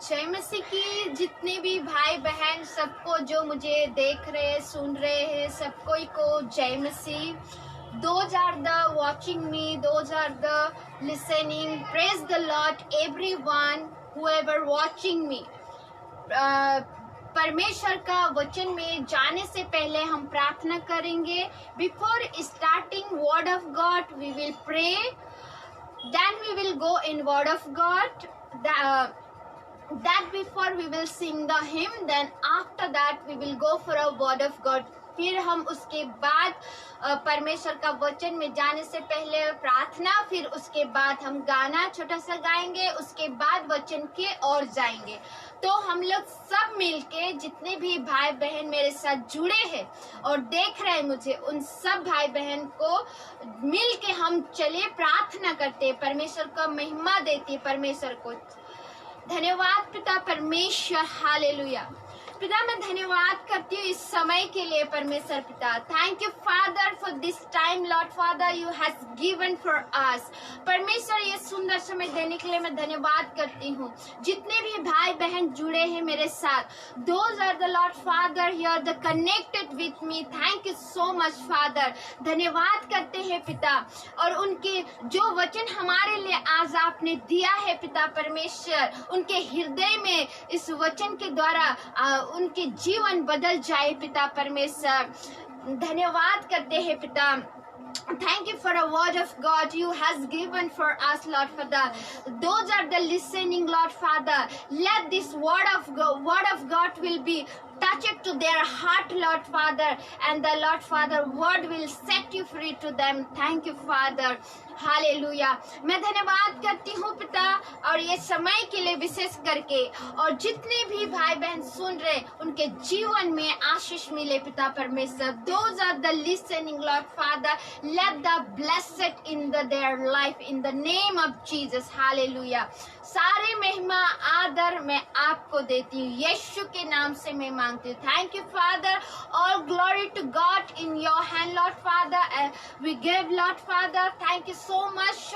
जय मसीह की। जितने भी भाई बहन सबको जो मुझे देख रहे सुन रहे हैं सबको को जय मसीह। Those are the watching me, those are the listening. Praise the Lord everyone, whoever watching me. परमेश्वर का वचन में जाने से पहले हम प्रार्थना करेंगे। Before starting word of God, we will pray. Then we will go in word of God. That before we will sing the hymn. Then after that we will go for a word of God. फिर हम उसके बाद परमेश्वर का वचन में जाने से पहले प्रार्थना, फिर उसके बाद हम गाना छोटा सा गाएंगे, उसके बाद वचन के और जाएंगे। तो हम लोग सब मिलके जितने भी भाई बहन मेरे साथ जुड़े हैं और देख रहे हैं मुझे, उन सब भाई बहन को मिलके हम चले प्रार्थना करते, परमेश्वर का महिमा देते। परमेश्वर को धन्यवाद पिता परमेश्वर, हालेलुया। पिता मैं धन्यवाद करती हूँ इस समय के लिए परमेश्वर पिता। Thank you father for this time Lord father you has given for us. परमेश्वर ये सुंदर समय देने के लिए मैं धन्यवाद करती हूँ। जितने भी भाई बहन जुड़े हैं मेरे साथ, those are the lord father here the connected with me. Thank you so much father. धन्यवाद करते हैं पिता, और उनके जो वचन हमारे लिए आज आपने दिया है पिता परमेश्वर, उनके हृदय में इस वचन के द्वारा उनके जीवन बदल जाए पिता परमेश्वर। धन्यवाद करते हैं पिता। Thank you for a word of God you has given for us, Lord Father. Those are the listening, Lord Father. Let this word of God will be touched to their heart, Lord Father, and the Lord Father word will set you free to them. Thank you, Father. Hallelujah. मैं धन्यवाद करती हूँ पिता, और ये समय के लिए विशेष करके, और जितने भी भाई बहन सुन रहे उनके जीवन में आशीष मिले पिता परमेश्वर। Those are the listening, Lord Father. Let the blessed in their life in the name of Jesus. Hallelujah. सारे महिमा आदर मैं आपको देती हूँ, यीशु के नाम से मैं मांगती हूँ। Thank you father. All glory to God in your hand lord father we give lord father. Thank you so much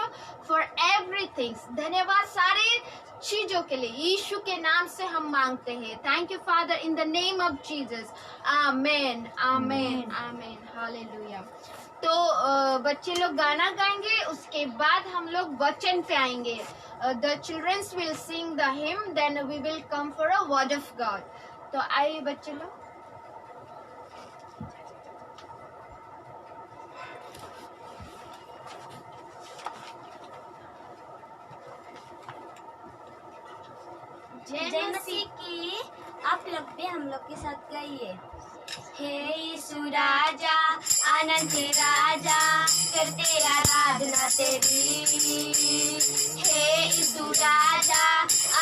for everything. धन्यवाद सारे चीजों के लिए, यीशु के नाम से हम मांगते हैं। Thank you father in the name of Jesus. Amen amen amen hallelujah. तो बच्चे लोग गाना गाएंगे, उसके बाद हम लोग वचन पे आएंगे। The children will sing the hymn, then we will come for a word of God. तो आइए बच्चे लोग। जय मसीह की। आप लोग भी हम लोग के साथ गाइए। हे यीशु राजा अनंत राजा, करते आराधना तेरी। हे यीशु राजा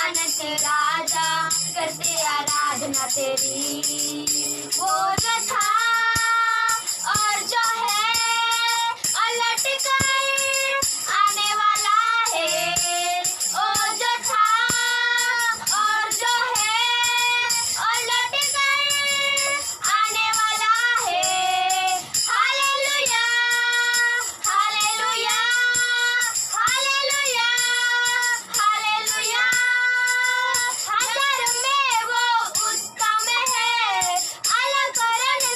अनंत राजा, करते आराधना तेरी। वो जो था और जो है और लट कर आने वाला है। ओ जो था और जो है और लट कर आने वाला है। Hallelujah hallelujah hallelujah hallelujah. हजार में वो उसका में है, अलग करन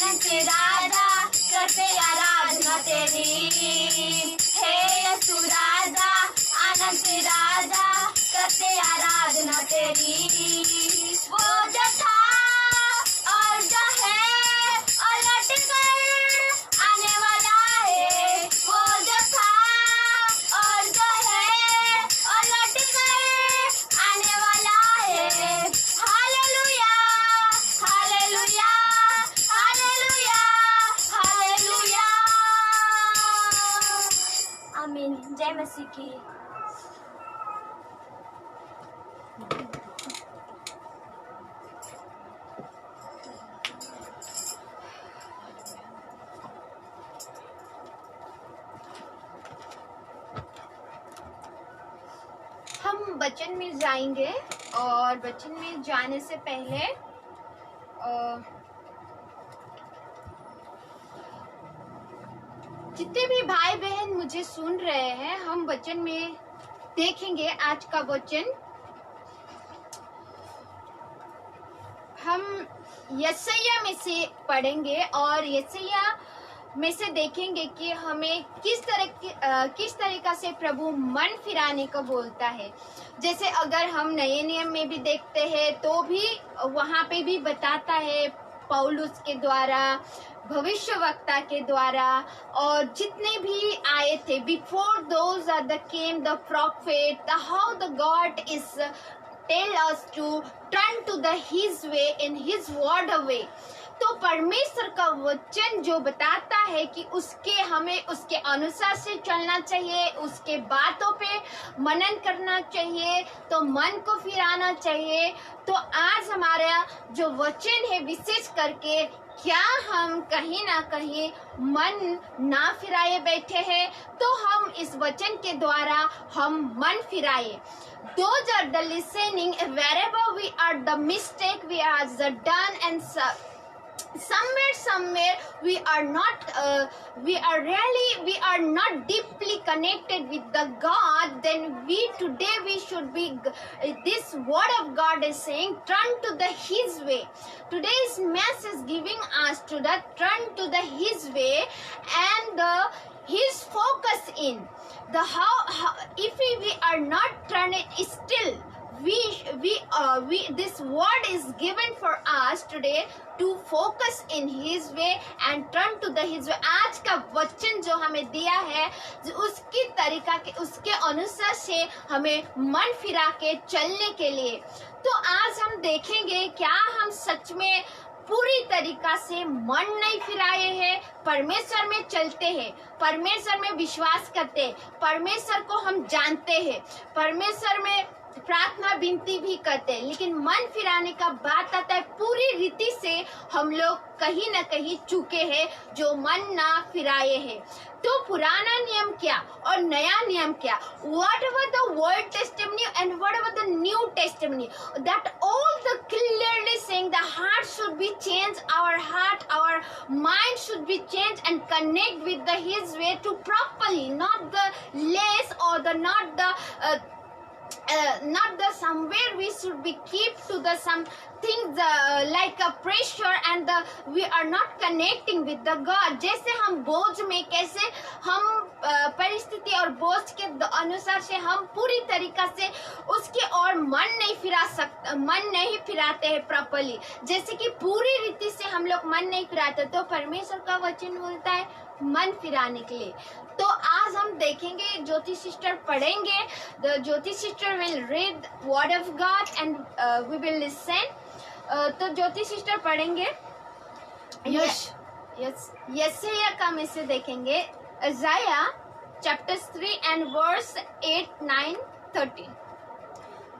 अनंत राजा करते आराधना तेरी। हे यीशु राजा अनंत राजा करते आराधना तेरी। वो जो था और जो है और लौट कर आने वाला है। वो जो था और जो है और लौट कर आने वाला है। Hallelujah hallelujah hallelujah hallelujah. आमीन। जय मसीह की। हम वचन में जाएंगे और वचन में जाने से पहले जितने भी भाई बहन मुझे सुन रहे हैं, हम वचन में देखेंगे। आज का वचन हम यशायाह में से पढ़ेंगे और यशायाह में से देखेंगे कि हमें किस तरीका से प्रभु मन फिराने को बोलता है। जैसे अगर हम नए नियम में भी देखते हैं तो भी वहाँ पे भी बताता है पौलुस के द्वारा, भविष्यवक्ता के द्वारा, और जितने भी आए थे before those are the came the prophet, the how the God is tell us to turn to the his way in his word way. तो परमेश्वर का वचन जो बताता है कि हमें उसके अनुसार से चलना चाहिए, उसके बातों पे मनन करना चाहिए, तो मन को फिराना चाहिए। तो आज हमारा जो वचन है, विशेष करके क्या हम कहीं ना कहीं मन ना फिराए बैठे हैं, तो हम इस वचन के द्वारा हम मन फिराए। Those are the listening wherever we are the mistake we are the done, and somewhere we are not deeply connected with the God. Then today we should be, this word of God is saying turn to the his way. Today's message giving us to the turn to the his way and his focus in the how if we are not turning still, this word is given for us today to focus in his way and turn to the his way. आज का वचन जो हमें दिया है, उसकी तरीका के उसके अनुसार से हमें मन फिरा के चलने के लिए। तो आज हम देखेंगे क्या हम सच में पूरी तरीका से मन नहीं फिराए हैं, परमेश्वर में चलते हैं, परमेश्वर में विश्वास करते हैं, परमेश्वर को हम जानते हैं, परमेश्वर में प्रार्थना विनती भी करते हैं, लेकिन मन फिराने का बात आता है पूरी रीति से हम लोग कहीं न कहीं चूके हैं जो मन ना फिराए हैं। तो पुराना नियम क्या और नया नियम क्या, whatever the Old Testament and whatever the New Testament, that all the clearly saying the heart should be changed, our mind should be changed and connect with the his way to properly, not the less or the not the somewhere we should be keep to the some things like a pressure and we are not connecting with the God। जैसे हम बोझ में कैसे हम परिस्थिति और बोझ के अनुसार से हम पूरी तरीका से उसके और मन नहीं फिराते हैं प्रॉपर्ली, जैसे कि पूरी रीति से हम लोग मन नहीं फिराते, तो परमेश्वर का वचन बोलता है मन फिराने के लिए। तो आज हम देखेंगे, ज्योति सिस्टर पढ़ेंगे, the Jyoti sister will read word of God and we will listen. तो ज्योति सिस्टर पढ़ेंगे यशायाह का में से देखेंगे यशायाह चैप्टर 3 एंड वर्स 8, 9, 13।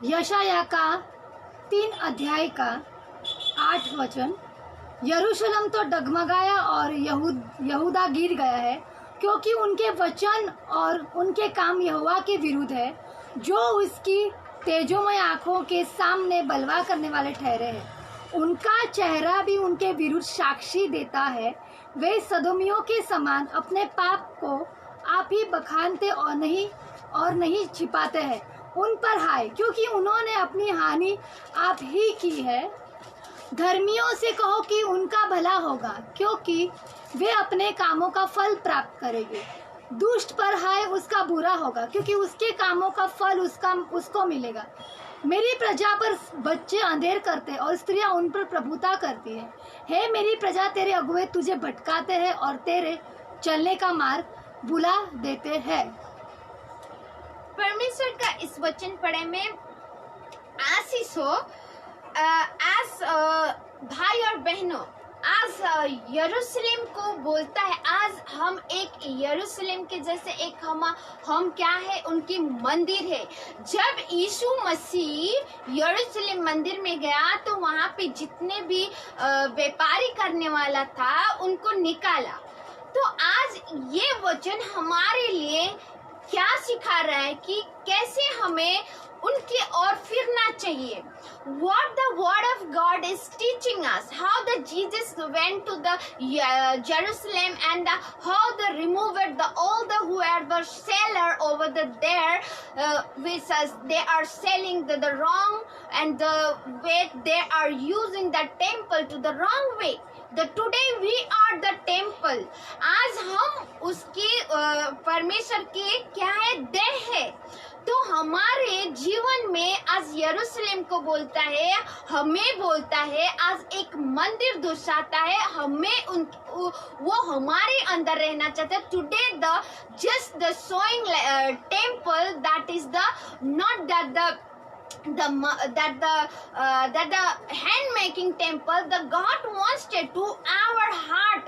यशायाह का 3 अध्याय का 8 वचन। यरूशलेम तो डगमगाया और यहूदा गिर गया है, क्योंकि उनके वचन और उनके काम यहोवा के विरुद्ध है, जो उसकी तेजोमय आँखों के सामने बलवा करने वाले ठहरे हैं। उनका चेहरा भी उनके विरुद्ध साक्षी देता है। वे सदोमियों के समान अपने पाप को आप ही बखानते और नहीं छिपाते हैं। उन पर हाय, क्योंकि उन्होंने अपनी हानि आप ही की है। धर्मियों से कहो कि उनका भला होगा, क्योंकि वे अपने कामों का फल प्राप्त करेंगे। दुष्ट पर हाय उसका बुरा होगा, क्योंकि उसके कामों का फल उसको मिलेगा। मेरी प्रजा पर बच्चे अंधेर करते और स्त्रियां उन पर प्रभुता करती हैं। हे मेरी प्रजा, तेरे अगुए तुझे भटकाते हैं और तेरे चलने का मार्ग भुला देते हैं। परमेश्वर का इस वचन पढ़े में आशीष हो। भाई और बहनों, आज यरूशलेम को बोलता है, आज हम एक यरूशलेम के जैसे एक हम क्या है, उनकी मंदिर है। जब यीशु मसीह यरूशलेम मंदिर में गया तो वहाँ पे जितने भी व्यापारी करने वाला था उनको निकाला। तो आज ये वचन हमारे लिए क्या सिखा रहा है कि कैसे हमें उनकी ओर फिरना चाहिए। What the word of God is teaching us, how the Jesus went to the Jerusalem and how they removed all the whoever seller over there, which they are selling the wrong and the way they are using the temple to the wrong way. Today we are the temple. आज हम उसकी परमेश्वर की क्या है, देह है। तो हमारे जीवन में आज यरूशलेम को बोलता है, हमें बोलता है, आज एक मंदिर दर्शाता है, हमें वो हमारे अंदर रहना चाहता है। Today the showing temple, that is the not that the hand making temple, the God wants to our heart,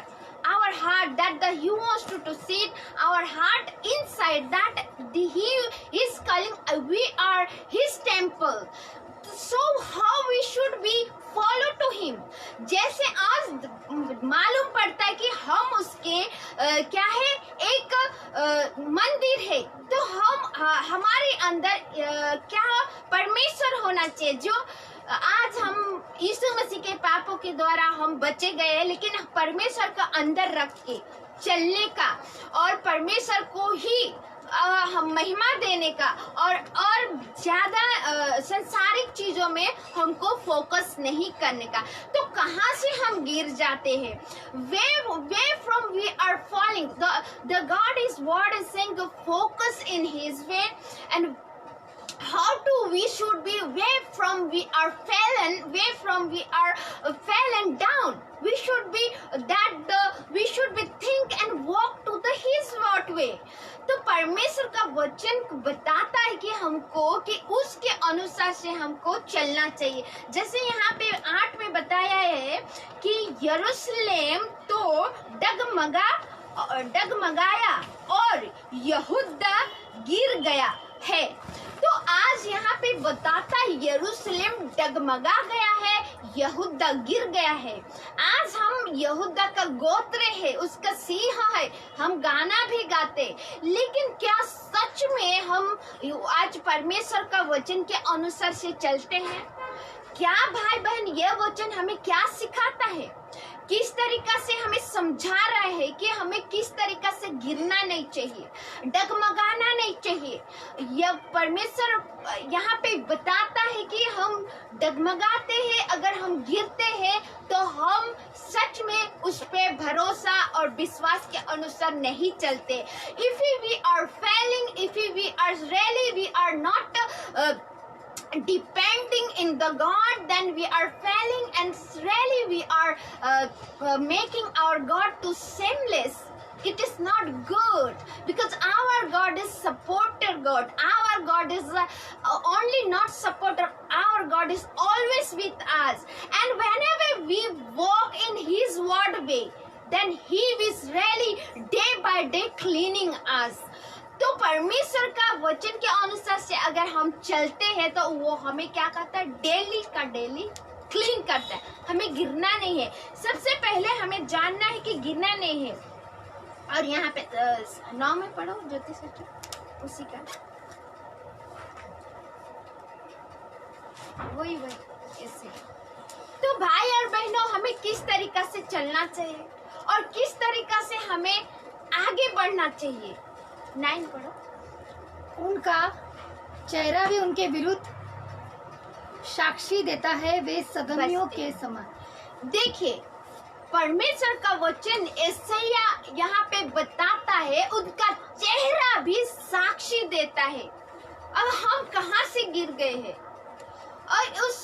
that He wants to see our heart inside, that He is calling, we are His temple. So how we should be follow to Him। जैसे आज मालूम पड़ता है कि हम उसके क्या है, एक मंदिर है, तो हमारे अंदर क्या परमेश्वर होना चाहिए। जो आज हम यीशु मसीह के पापों के द्वारा हम बचे गए हैं, लेकिन परमेश्वर का अंदर रख के चलने का और परमेश्वर को ही हम महिमा देने का और ज्यादा संसारिक चीजों में हमको फोकस नहीं करने का। तो कहाँ से हम गिर जाते हैं? where from we are falling, the God is word is saying to focus in His way, and how to we should be where from we are fallen down. We should be we should be think and walk to the His word way। तो परमेश्वर का वचन बताता है कि हमको कि उसके अनुसार से हमको चलना चाहिए। जैसे यहाँ पे 8 में बताया है कि यरूशलेम तो डगमगाया और यहूदा गिर गया है। तो आज यहाँ पे बताता है यरूशलेम डगमगा गया है, यहूदा गिर गया है। आज हम यहूदा का गोत्र है, उसका सिंह है, हम गाना भी गाते, लेकिन क्या सच में हम आज परमेश्वर का वचन के अनुसार से चलते हैं? क्या भाई बहन, यह वचन हमें क्या सिखाता है? किस तरीका से हमें समझा रहा है कि हमें किस तरीका से गिरना नहीं चाहिए, डगमगाना नहीं चाहिए। यह परमेश्वर यहाँ पे बताता है कि हम डगमगाते हैं, अगर हम गिरते हैं तो हम सच में उस पे भरोसा और विश्वास के अनुसार नहीं चलते। If we are failing, if we are really we are not depending in the God, then we are failing and really we are making our God to shameless. It is not good, because our God is supporter God. Our God is only not supporter. Our God is always with us, and whenever we walk in His word way, then He is really day by day cleaning us। तो परमेश्वर का वचन के अनुसार से अगर हम चलते हैं तो वो हमें क्या करता है, डेली का डेली क्लीन करता है। हमें गिरना नहीं है। सबसे पहले हमें जानना है कि गिरना नहीं है। और यहाँ पे 9 में पढ़ो ज्योति सच उसी का वही ऐसे। तो भाई और बहनों, हमें किस तरीका से चलना चाहिए और किस तरीका से हमें आगे बढ़ना चाहिए। 9 पढ़ो। उनका चेहरा भी उनके विरुद्ध साक्षी देता है वे सदमियों के समान। देखिए, परमेश्वर का वचन यशाया यहाँ पे बताता है, उनका चेहरा भी साक्षी देता है। अब हम कहाँ से गिर गए हैं, और उस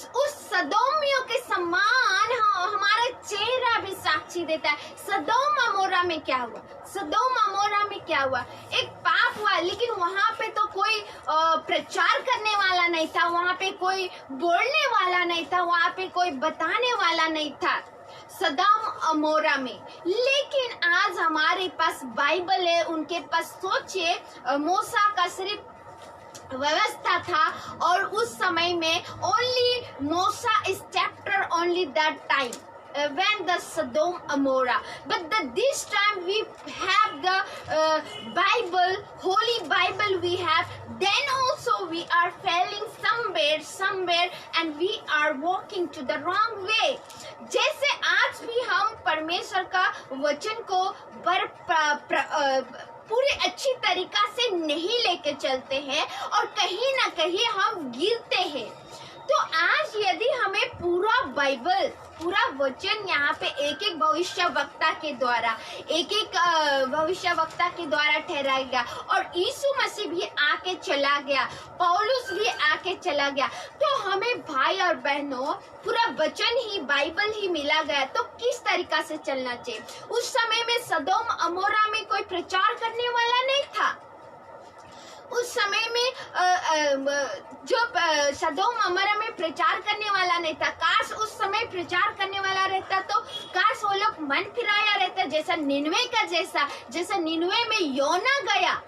सदोमियों के समान हमारा चेहरा भी साक्षी देता है। सदोम अमोरा में क्या हुआ, सदोम अमोरा में क्या हुआ, एक पाप हुआ, लेकिन वहाँ पे तो कोई प्रचार करने वाला नहीं था, वहाँ पे कोई बोलने वाला नहीं था, वहाँ पे कोई बताने वाला नहीं था सदोम अमोरा में। लेकिन आज हमारे पास बाइबल है, उनके पास सोचिए, मूसा का सिर्फ व्यवस्था था, और उस समय में only Moses is chapter only that time when the Sodom Amora, but this time we have the Bible, Holy Bible we have, then also we are failing somewhere and we are walking to the wrong way। जैसे आज भी हम परमेश्वर का वचन को पूरी अच्छी तरीका से नहीं लेके चलते हैं और कहीं ना कहीं हम गिरते हैं। तो आज यदि हमें पूरा बाइबल, पूरा वचन यहाँ पे एक एक भविष्यवक्ता के द्वारा ठहराया गया, और यीशु मसीह भी आके चला गया, पौलुस भी आके चला गया, तो हमें भाई और बहनों पूरा वचन ही, बाइबल ही मिला गया, तो किस तरीका से चलना चाहिए। उस समय में सदोम अमोरा में कोई प्रचार करने वाला नहीं था। उस समय में जो सदोम अमोरा में प्रचार करने वाला नहीं था। काश उस समय प्रचार करने वाला रहता तो काश वो लोग मन फिराया रहता, जैसा निनवे में योना गया।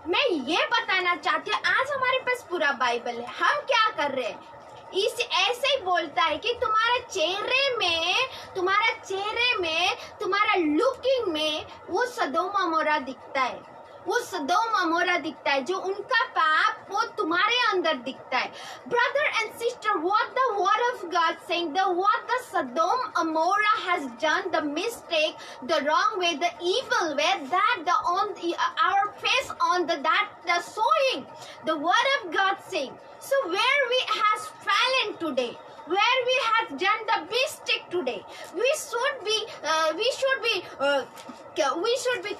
मैं ये बताना चाहती हूँ, आज हमारे पास पूरा बाइबल है, हम क्या कर रहे हैं, इस ऐसे ही बोलता है कि तुम्हारा चेहरे में, तुम्हारा लुकिंग में वो सदोम अमोरा दिखता है, वो सदोम अमोरा दिखता है, जो उनका पाप वो तुम्हारे अंदर दिखता है। Brother and sister, what the word of God saying, what the Sodom Amora has done, the mistake, the wrong way, the evil way, that our face on the sowing, the word of God saying. So where we has fallen today, where we have done the mistake today, we should be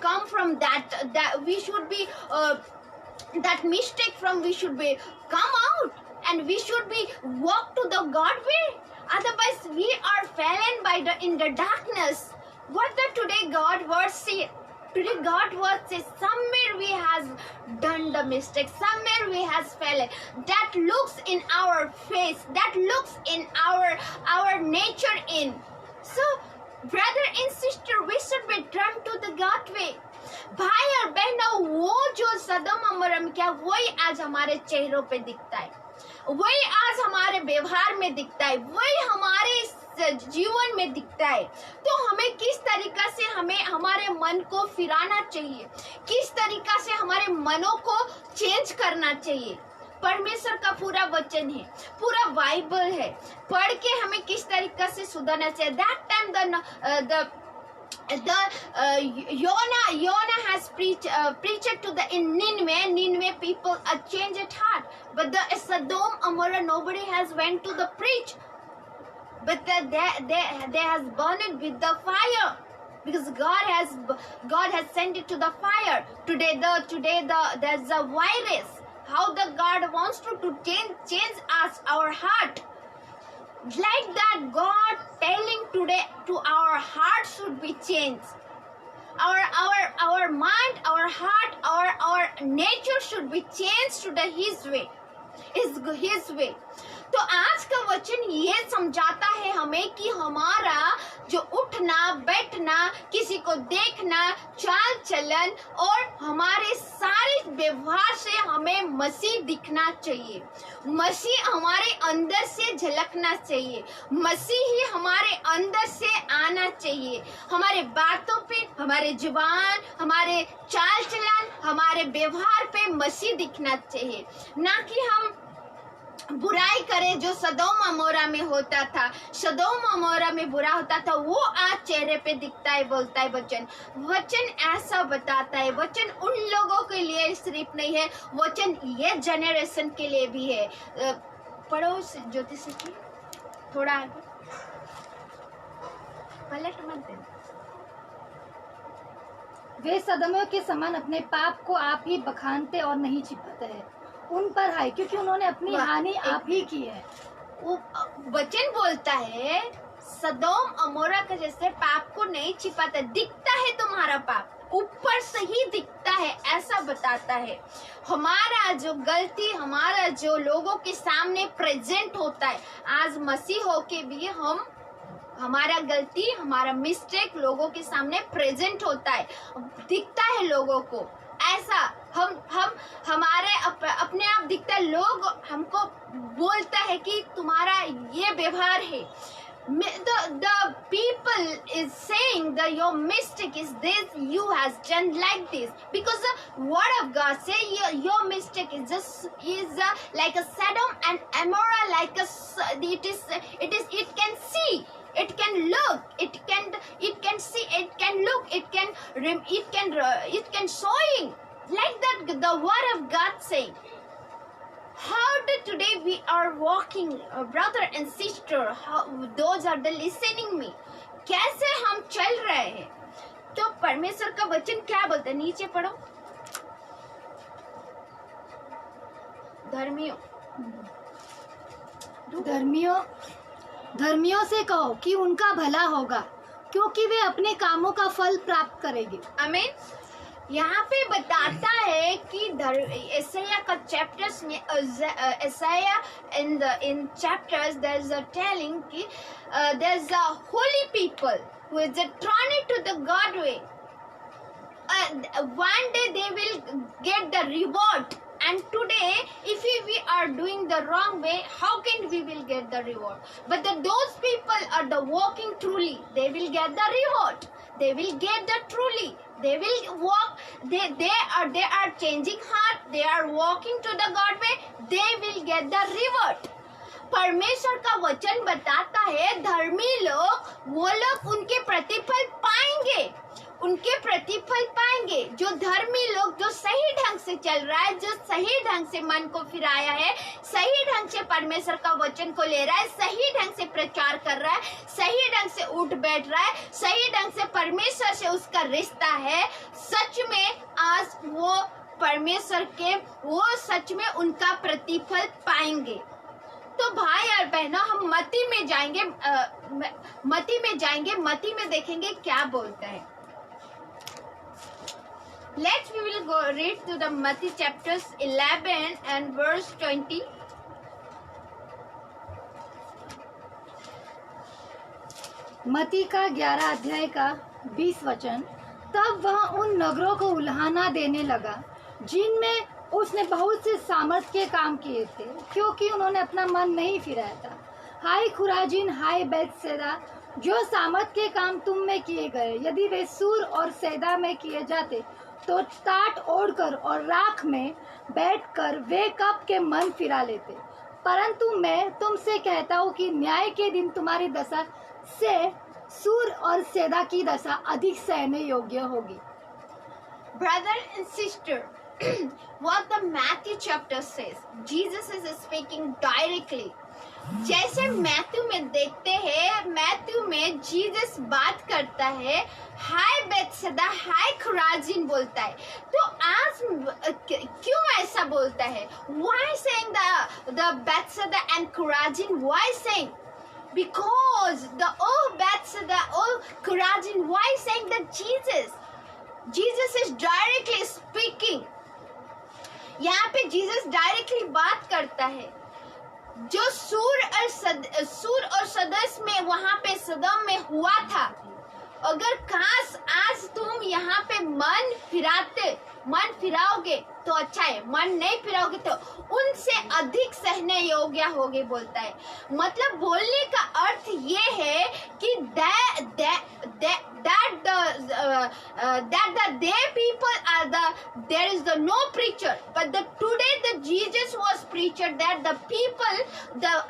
come from that we should be that mistake from, we should be come out, and we should be walk to the God way. Otherwise we are fallen in the darkness. What the today God word say? Today God word says somewhere we has done the mistake, somewhere we has fallen. That looks in our face, that looks in our nature in. So brother and sister, we should be turn to the God way. भाई और बहनों, वो जो सदोम अमोरा में क्या, वही आज हमारे चेहरों पे दिखता है, वही आज हमारे व्यवहार में दिखता है, वही हमारे जीवन में दिखता है। तो हमें किस तरीका से हमारे मन को फिराना चाहिए, किस तरीका से हमारे मनों को चेंज करना चाहिए। परमेश्वर का पूरा वचन है, पूरा बाइबल है, पढ़ के हमें किस तरीका से सुधरना चाहिए। That time Yonah has preached to the in Nineveh people a changed heart, but the Sodom Amorah nobody has went to the preach, but they has burned with the fire, because God has sent it to the fire. Today there's a virus. How the God wants to change us, our heart. Like that, God telling today to our heart should be changed. Our mind, our heart, our nature should be changed to His way. His way. तो आज का वचन ये समझाता है हमें कि हमारा जो उठना बैठना, किसी को देखना, चाल चलन और हमारे सारे व्यवहार से हमें मसीह दिखना चाहिए, मसीह हमारे अंदर से झलकना चाहिए, मसीह ही हमारे अंदर से आना चाहिए। हमारे बातों पे, हमारे जुबान, हमारे चाल चलन, हमारे व्यवहार पे मसीह दिखना चाहिए, ना कि हम बुराई करें जो सदोम अमोरा में होता था। सदोम अमोरा में बुरा होता था, वो आज चेहरे पे दिखता है, बोलता है वचन ऐसा बताता है। वचन उन लोगों के लिए सिर्फ नहीं है, वचन ये जनरेशन के लिए भी है। पढ़ो ज्योति से की थोड़ा आगे, पलट मत देना। वे सदम्यों के समान अपने पाप को आप ही बखानते और नहीं छिपाते हैं। उन पर हाय, क्योंकि उन्होंने अपनी हानि आप ही की है। वो वचन बोलता है सदोम अमोरा का जैसे पाप को नहीं छिपाता, दिखता है तुम्हारा पाप, ऊपर से ही दिखता है, ऐसा बताता है। हमारा जो गलती, हमारा जो लोगों के सामने प्रेजेंट होता है, आज मसीह होके भी हमारा गलती, हमारा मिस्टेक लोगों के सामने प्रेजेंट होता है, दिखता है लोगों को। ऐसा हम हमारे अपने आप दिखता है, लोग हमको बोलता है कि तुम्हारा ये व्यवहार है। The people is saying that your mistake is this, you has done like this, because the word of God say your mistake is like a Sodom and Amorah, like a it can see, it can look, it can see, it can look, it can showing like that. The word of God saying. How did today we are walking, brother and sister, how those are the listening me, कैसे हम चल रहे हैं? तो परमेश्वर का वचन क्या बोलता है? नीचे पढ़ो। धर्मियों से कहो कि उनका भला होगा, क्योंकि वे अपने कामों का फल प्राप्त करेंगे। आमीन। यहाँ पे बताता है कि एसाया का चैप्टर्स में एसाया in chapters there is a telling कि there is a holy people who is turning to the God way, and one day they will get the reward. And today, if we are doing the wrong way, how can we will get the reward? But those people are the walking truly, they will get the reward. They will get the truly. They will walk. They are changing heart. They are walking to the God way. They will get the reward. परमेश्वर का वचन बताता है धर्मी लोग, वो लोग उनके प्रतिफल पाएंगे, उनके प्रतिफल पाएंगे। जो धर्मी लोग, जो सही ढंग से चल रहा है, जो सही ढंग से मन को फिराया है, सही ढंग से परमेश्वर का वचन को ले रहा है, सही ढंग से प्रचार कर रहा है, सही ढंग से उठ बैठ रहा है, सही ढंग से परमेश्वर से उसका रिश्ता है, सच में आज वो परमेश्वर के, वो सच में उनका प्रतिफल पाएंगे। तो भाई और बहनों, हम मती में जाएंगे, मती में देखेंगे क्या बोलता है। Let's we will go read to the Matthew chapters 11 and verse 20. मती का 11 अध्याय का 20 वचन। तब वह उन नगरों को उल्हाना देने लगा जिनमें उसने बहुत से सामर्थ के काम किए थे, क्योंकि उन्होंने अपना मन नहीं फिराया था। हाय खुराजिन, हाय बैतसैदा, जो सामर्थ के काम तुम में किए गए, यदि वे सूर और सैदा में किए जाते तो टाट ओढ़कर और राख में बैठकर वे कब के मन फिरा लेते। परंतु मैं तुमसे कहता हूँ कि न्याय के दिन तुम्हारी दशा से सूर और सैदा की दशा अधिक सहने योग्य होगी। Brother and sister, what the Matthew chapter says, Jesus is speaking directly. जैसे मैथ्यू में देखते हैं, मैथ्यू में जीसस बात करता है, हाय बैतसैदा, हाय खुराजिन बोलता है। तो आज क्यों ऐसा बोलता है? Why saying the Bethsaida and Chorazin? Why saying? Because the Bethsaida, Chorazin, why saying that Jesus is directly speaking. यहाँ पे जीसस डायरेक्टली बात करता है। जो सूर और सदस में वहाँ पे सदम में हुआ था, अगर काश आज तुम यहाँ पे मन फिराओगे तो अच्छा है, मन नहीं फिराओगे तो उनसे अधिक सहने योग्य होगे बोलता है। मतलब बोलने का अर्थ ये है कि that that their people are there is the no preacher, but today the Jesus was preacher, that the people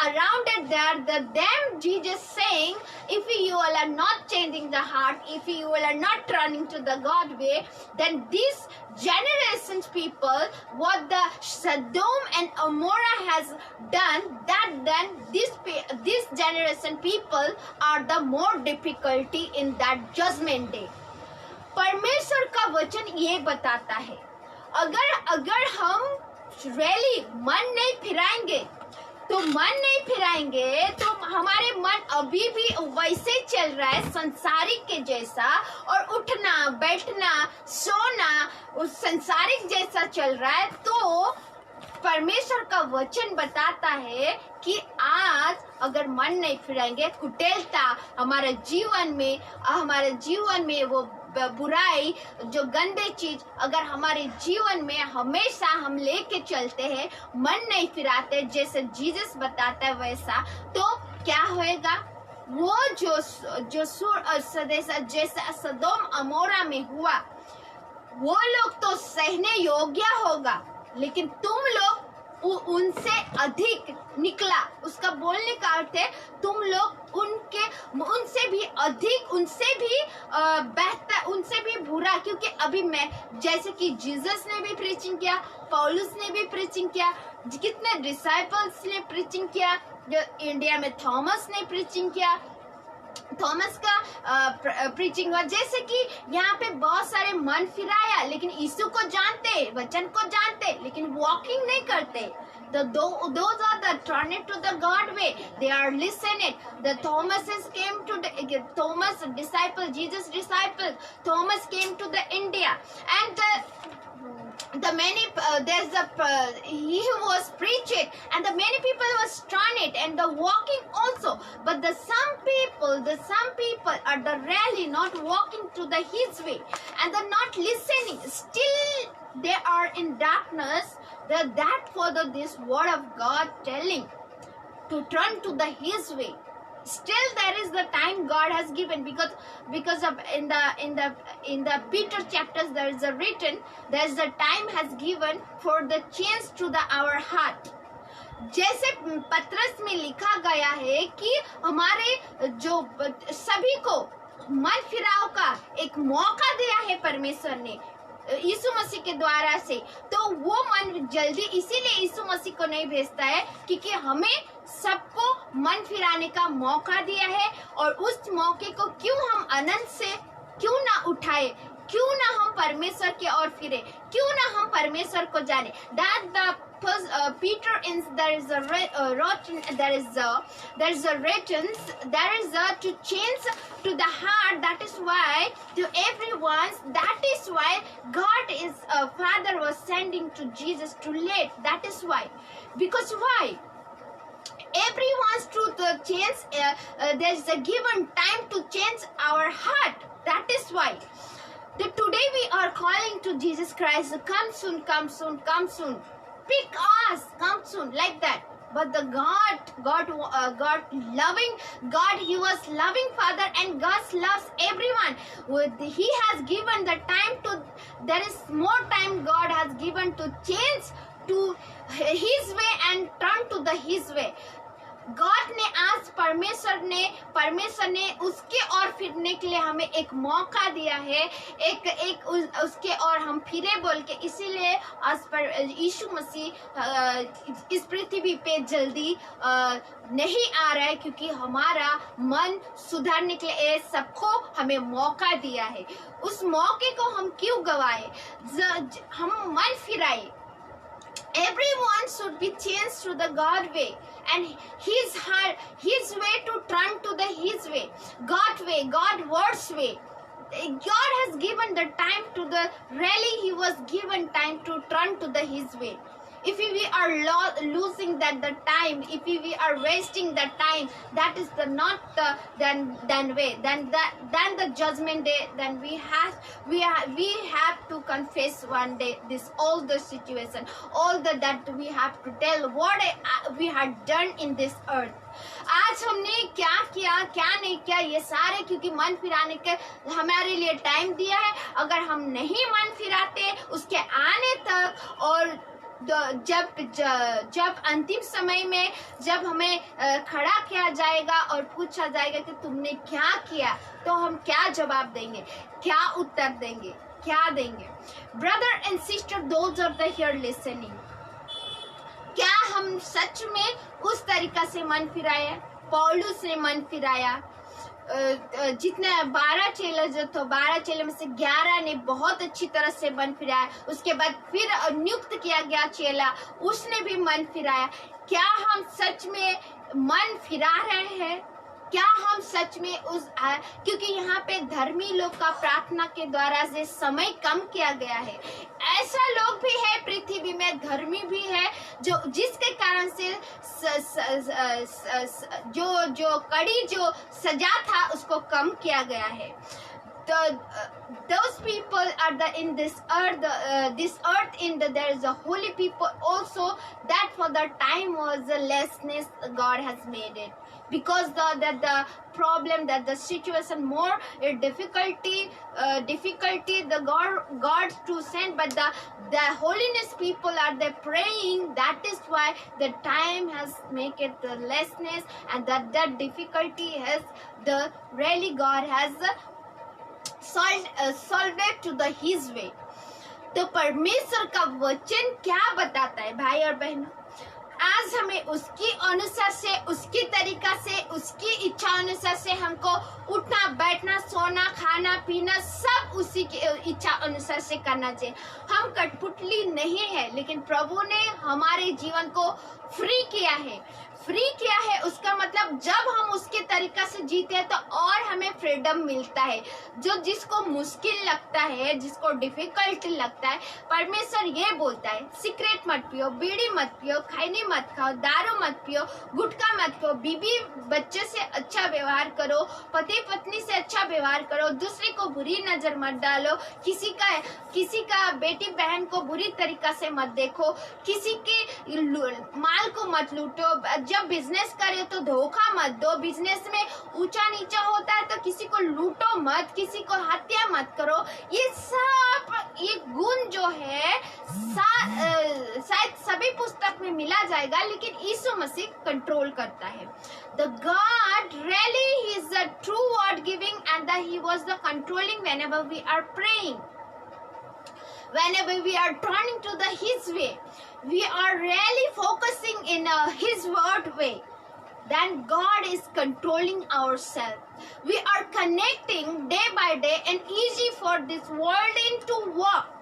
around it there, them Jesus saying, if you all are not changing the heart, if you all are not turning to the God way, then this generations people, what the Sodom and Amorah has done, that then this generation people are the more difficulty in that judgment day. परमेश्वर का वचन ये बताता है, अगर हम rally मन नहीं फिराएंगे तो हमारे मन अभी भी वैसे चल रहा है संसारिक के जैसा, और उठना बैठना सोना उस संसारिक जैसा चल रहा है। तो परमेश्वर का वचन बताता है कि आज अगर मन नहीं फिराएंगे, कुटिलता हमारे जीवन में वो बुराई, जो गंदे चीज अगर हमारे जीवन में हमेशा हम लेके चलते हैं, मन नहीं फिराते जैसे जीसस बताता है वैसा, तो क्या होएगा? वो जो जैसा सदोम अमोरा में हुआ, वो लोग तो सहने योग्य होगा, लेकिन तुम लोग उनसे अधिक निकला। उसका बोलने का अर्थ है तुम लोग उनसे भी अधिक, उनसे भी बेहतर, उनसे भी बुरा, क्योंकि अभी मैं जैसे कि जीसस ने भी प्रीचिंग किया, पौलुस ने भी प्रीचिंग किया, कितने डिसाइपल्स ने प्रीचिंग किया, जो इंडिया में थॉमस ने प्रीचिंग किया, थॉमस का प्रीचिंग हुआ, जैसे कि यहाँ पे बहुत सारे मन फिराया, लेकिन यीशु को जानते, वचन को जानते, लेकिन वॉकिंग नहीं करते। Those are the turning to the God way. They are listening. The Thomases came to the Thomas disciple, Jesus disciple. Thomas came to the India, and the many he was preaching, and the many people was trying it, and the walking also. But some people are the really not walking to the His way, and they're not listening. Still, they are in darkness. That further this word of God telling to turn to the His way. Still, there is the time God has given, because of in the Peter chapters there is a written, there is the time has given for the change to our heart. जैसे पत्रस में लिखा गया है कि हमारे जो सभी को मन फिराव का एक मौका दिया है परमेश्वर ने यीशु मसीह के द्वारा से, तो वो मन जल्दी इसीलिए यीशु मसीह को नहीं भेजता है, क्योंकि हमें सबको मन फिराने का मौका दिया है, और उस मौके को क्यों हम आनंद से क्यों ना उठाए, क्यों ना हम परमेश्वर की ओर फिरे, क्यों ना हम परमेश्वर को जाने। Peter in there is a to change to the heart. That is why to everyone. That is why God is Father was sending to Jesus too late. That is why, because why? Everyone's to the change. There's a given time to change our heart. That is why. Today we are calling to Jesus Christ, come soon, come soon, come soon. Pick us, come soon, like that. But the God loving God, He was loving Father, and God loves everyone. He has given the time there is more time God has given to change to His way and turn to His way. God ने आज परमेश्वर ने उसके और फिरने के लिए हमें एक मौका दिया है, उसके और हम फिरे बोल के। इसीलिए आज पर यीशु मसीह इस पृथ्वी पे जल्दी नहीं आ रहा है, क्योंकि हमारा मन सुधारने के लिए सबको हमें मौका दिया है। उस मौके को हम क्यों गवाए? हम मन फिराए। Everyone should be changed to the God way, and His heart, His way to turn to His way, God way, God words way. God has given the time to really He was given time to turn to His way. if we are losing the time, if we are wasting the time, that is the not then way, then the judgment day, then we have to confess one day this all the situation, all that we have to tell what we had done in this earth. आज हमने क्या किया क्या नहीं किया, ये सारे क्योंकि मन फिराने के हमारे लिए टाइम दिया है. अगर हम नहीं मन फिराते उसके आने तक, और जब अंतिम समय में जब हमें खड़ा किया जाएगा और पूछा जाएगा कि तुमने क्या किया, तो हम क्या जवाब देंगे, क्या उत्तर देंगे, क्या देंगे? Brother and sister, those are the here listening, क्या हम सच में उस तरीका से मन फिराया? पौलुस ने मन फिराया. जितने 12 चेले जो थे, 12 चेले में से 11 ने बहुत अच्छी तरह से मन फिराया. उसके बाद फिर नियुक्त किया गया चेला, उसने भी मन फिराया. क्या हम सच में मन फिरा रहे हैं? क्या हम सच में क्योंकि यहाँ पे धर्मी लोग का प्रार्थना के द्वारा से समय कम किया गया है. ऐसा लोग भी है पृथ्वी में, धर्मी भी है, जो जिसके कारण से जो कड़ी जो सजा था उसको कम किया गया है. Those people are in this earth, there is a holy people also, that for the time was the lessness God has made it, because the problem, that the situation more difficulty the God to send, but the holiness people are there praying. That is why the time has make it the lessness, and that difficulty has the really God has solved it to the his way. तो परमेश्वर का वचन क्या बताता है भाई और बहनों? आज हमें उसकी अनुसार से, उसकी तरीका से, उसकी इच्छा अनुसार से हमको उठना, बैठना, सोना, खाना, पीना सब उसी की इच्छा अनुसार से करना चाहिए. हम कठपुतली नहीं है, लेकिन प्रभु ने हमारे जीवन को फ्री किया है. उसका मतलब जब हम उसके तरीका से जीते हैं तो और हमें फ्रीडम मिलता है. जो जिसको मुश्किल लगता है, जिसको डिफिकल्ट लगता है, परमेश्वर ये बोलता है सिगरेट मत पियो, बीड़ी मत पियो, खैनी मत खाओ, दारू मत पियो, गुटखा मत खाओ, बीवी बच्चे से अच्छा व्यवहार करो, पति पत्नी से अच्छा व्यवहार करो, दूसरे को बुरी नजर मत डालो, किसी का बेटी बहन को बुरी तरीका से मत देखो, किसी के माल को मत लूटो. जब बिजनेस करे तो धोखा मत दो. बिजनेस में ऊंचा नीचा होता है तो किसी को लूटो मत, किसी को हत्या मत करो. ये गुण जो है शायद सभी पुस्तक में मिला जाएगा, लेकिन यीशु मसीह कंट्रोल करता है. The God really he is the true word giving, and that he was the controlling whenever we are praying, whenever we are turning to the his way, we are really focusing in his word way, then God is controlling ourselves. We are connecting day by day, and easy for this world to work.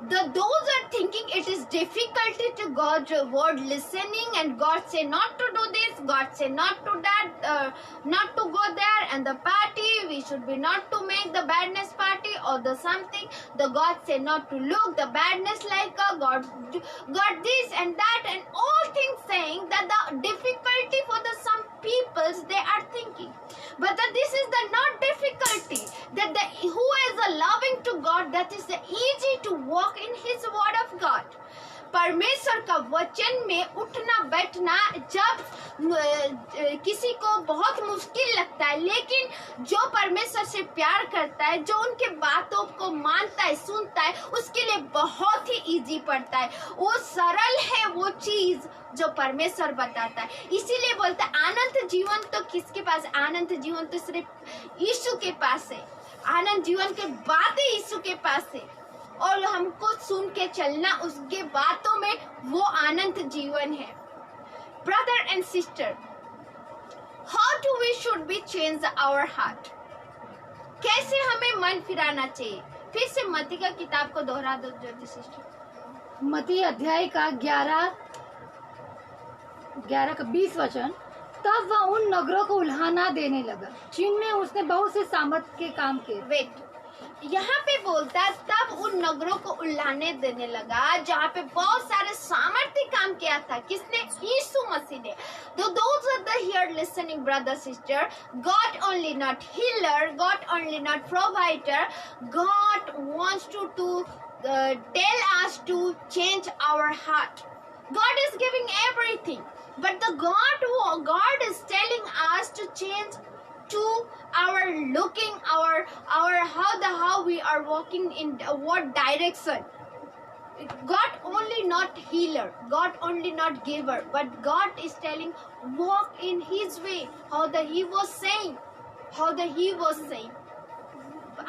Those are thinking it is difficulty to God's word listening, and God say not to do this, God say not to that, not to go there, and the party we should be not to make the badness party or the something. The God say not to look the badness like God this and that, and all things saying that the difficulty for the some peoples they are thinking, but that this is the not difficulty, that who is a loving to God, that is the easy to walk in his word of God. परमेश्वर का वचन में उठना बैठना जब किसी को बहुत मुश्किल लगता है, लेकिन जो परमेश्वर से प्यार करता है, जो उनके बातों को मानता है, सुनता है, उसके लिए बहुत ही इजी पड़ता है. वो सरल है वो चीज जो परमेश्वर बताता है. इसीलिए बोलता है अनंत जीवन तो किसके पास? अनंत जीवन तो सिर्फ यीशु के पास है. अनंत जीवन के बातें यीशु के पास है, और हमको सुन के चलना उसके बातों में, वो अनंत जीवन है. Brother and sister, how do we should be change our heart? कैसे हमें मन फिराना चाहिए? फिर से मत्ती का किताब को दोहरा दो जो सिस्टर. मत्ती अध्याय का 11 का 20 वचन. तब वह उन नगरों को उल्हाना देने लगा जिनमें उसने बहुत से सामर्थ के काम किए. वेट, यहाँ पे बोलता है तब उन नगरों को उल्लाने देने लगा जहाँ पे बहुत सारे सामर्थ्य काम किया था। किसने? यीशु मसीह ने। तो those are the here listening brother sister, God only not healer, God only not provider, God wants to tell us to change our heart. God is giving everything, but the God is telling us to change to our looking, our how we are walking in what direction. God only not healer, God only not giver, but God is telling walk in His way. How He was saying.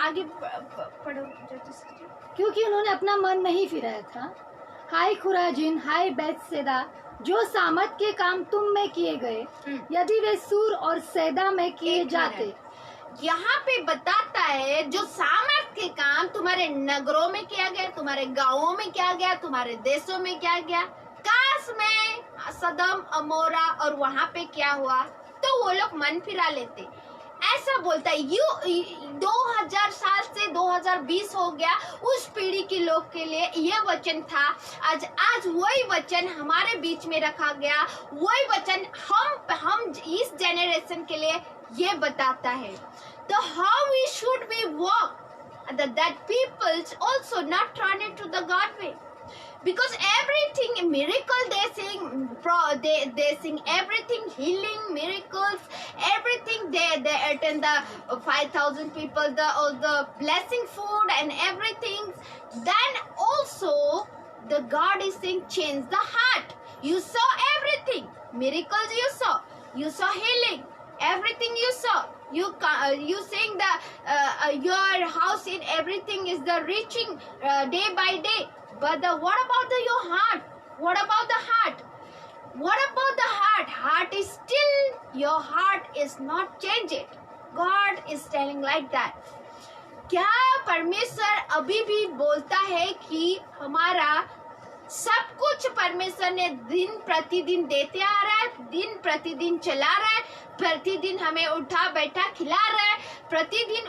आगे पढ़ो। क्योंकि उन्होंने अपना मन नहीं फिराया था। हाय खुराजिन, हाय बैतसैदा, जो सामत के काम तुम में किए गए, यदि वे सूर और सैदा में किए जाते। यहाँ पे बताता है जो सामर्थ के काम तुम्हारे नगरों में किया गया, तुम्हारे गांवों में किया गया, तुम्हारे देशों में किया गया, काश में सदम अमोरा और वहाँ पे क्या हुआ तो वो लोग मन फिरा लेते। ऐसा बोलता है। 2000 साल से 2020 हो गया, उस पीढ़ी के लोग के लिए ये वचन था। आज वही वचन हमारे बीच में रखा गया, वही वचन हम इस जेनरेशन के लिए ये बताता है। तो how we should be walk that peoples also not run into the God way, because everything miracle they sing everything, healing, miracles, everything they attend the 5,000 people, the blessing food and everything. Then also the God is saying change the heart. You saw everything, miracles you saw healing, everything you saw. You saying that your house in everything is the reaching day by day. But what about your heart? What about the heart? What about the heart? Heart is still, your heart is not changed. God is telling like that. क्या परमेश्वर अभी भी बोलता है कि हमारा सब कुछ परमेश्वर ने दिन प्रतिदिन देते आ रहा है, दिन प्रतिदिन चला रहा है, प्रतिदिन हमें उठा बैठा खिला रहा है, प्रतिदिन,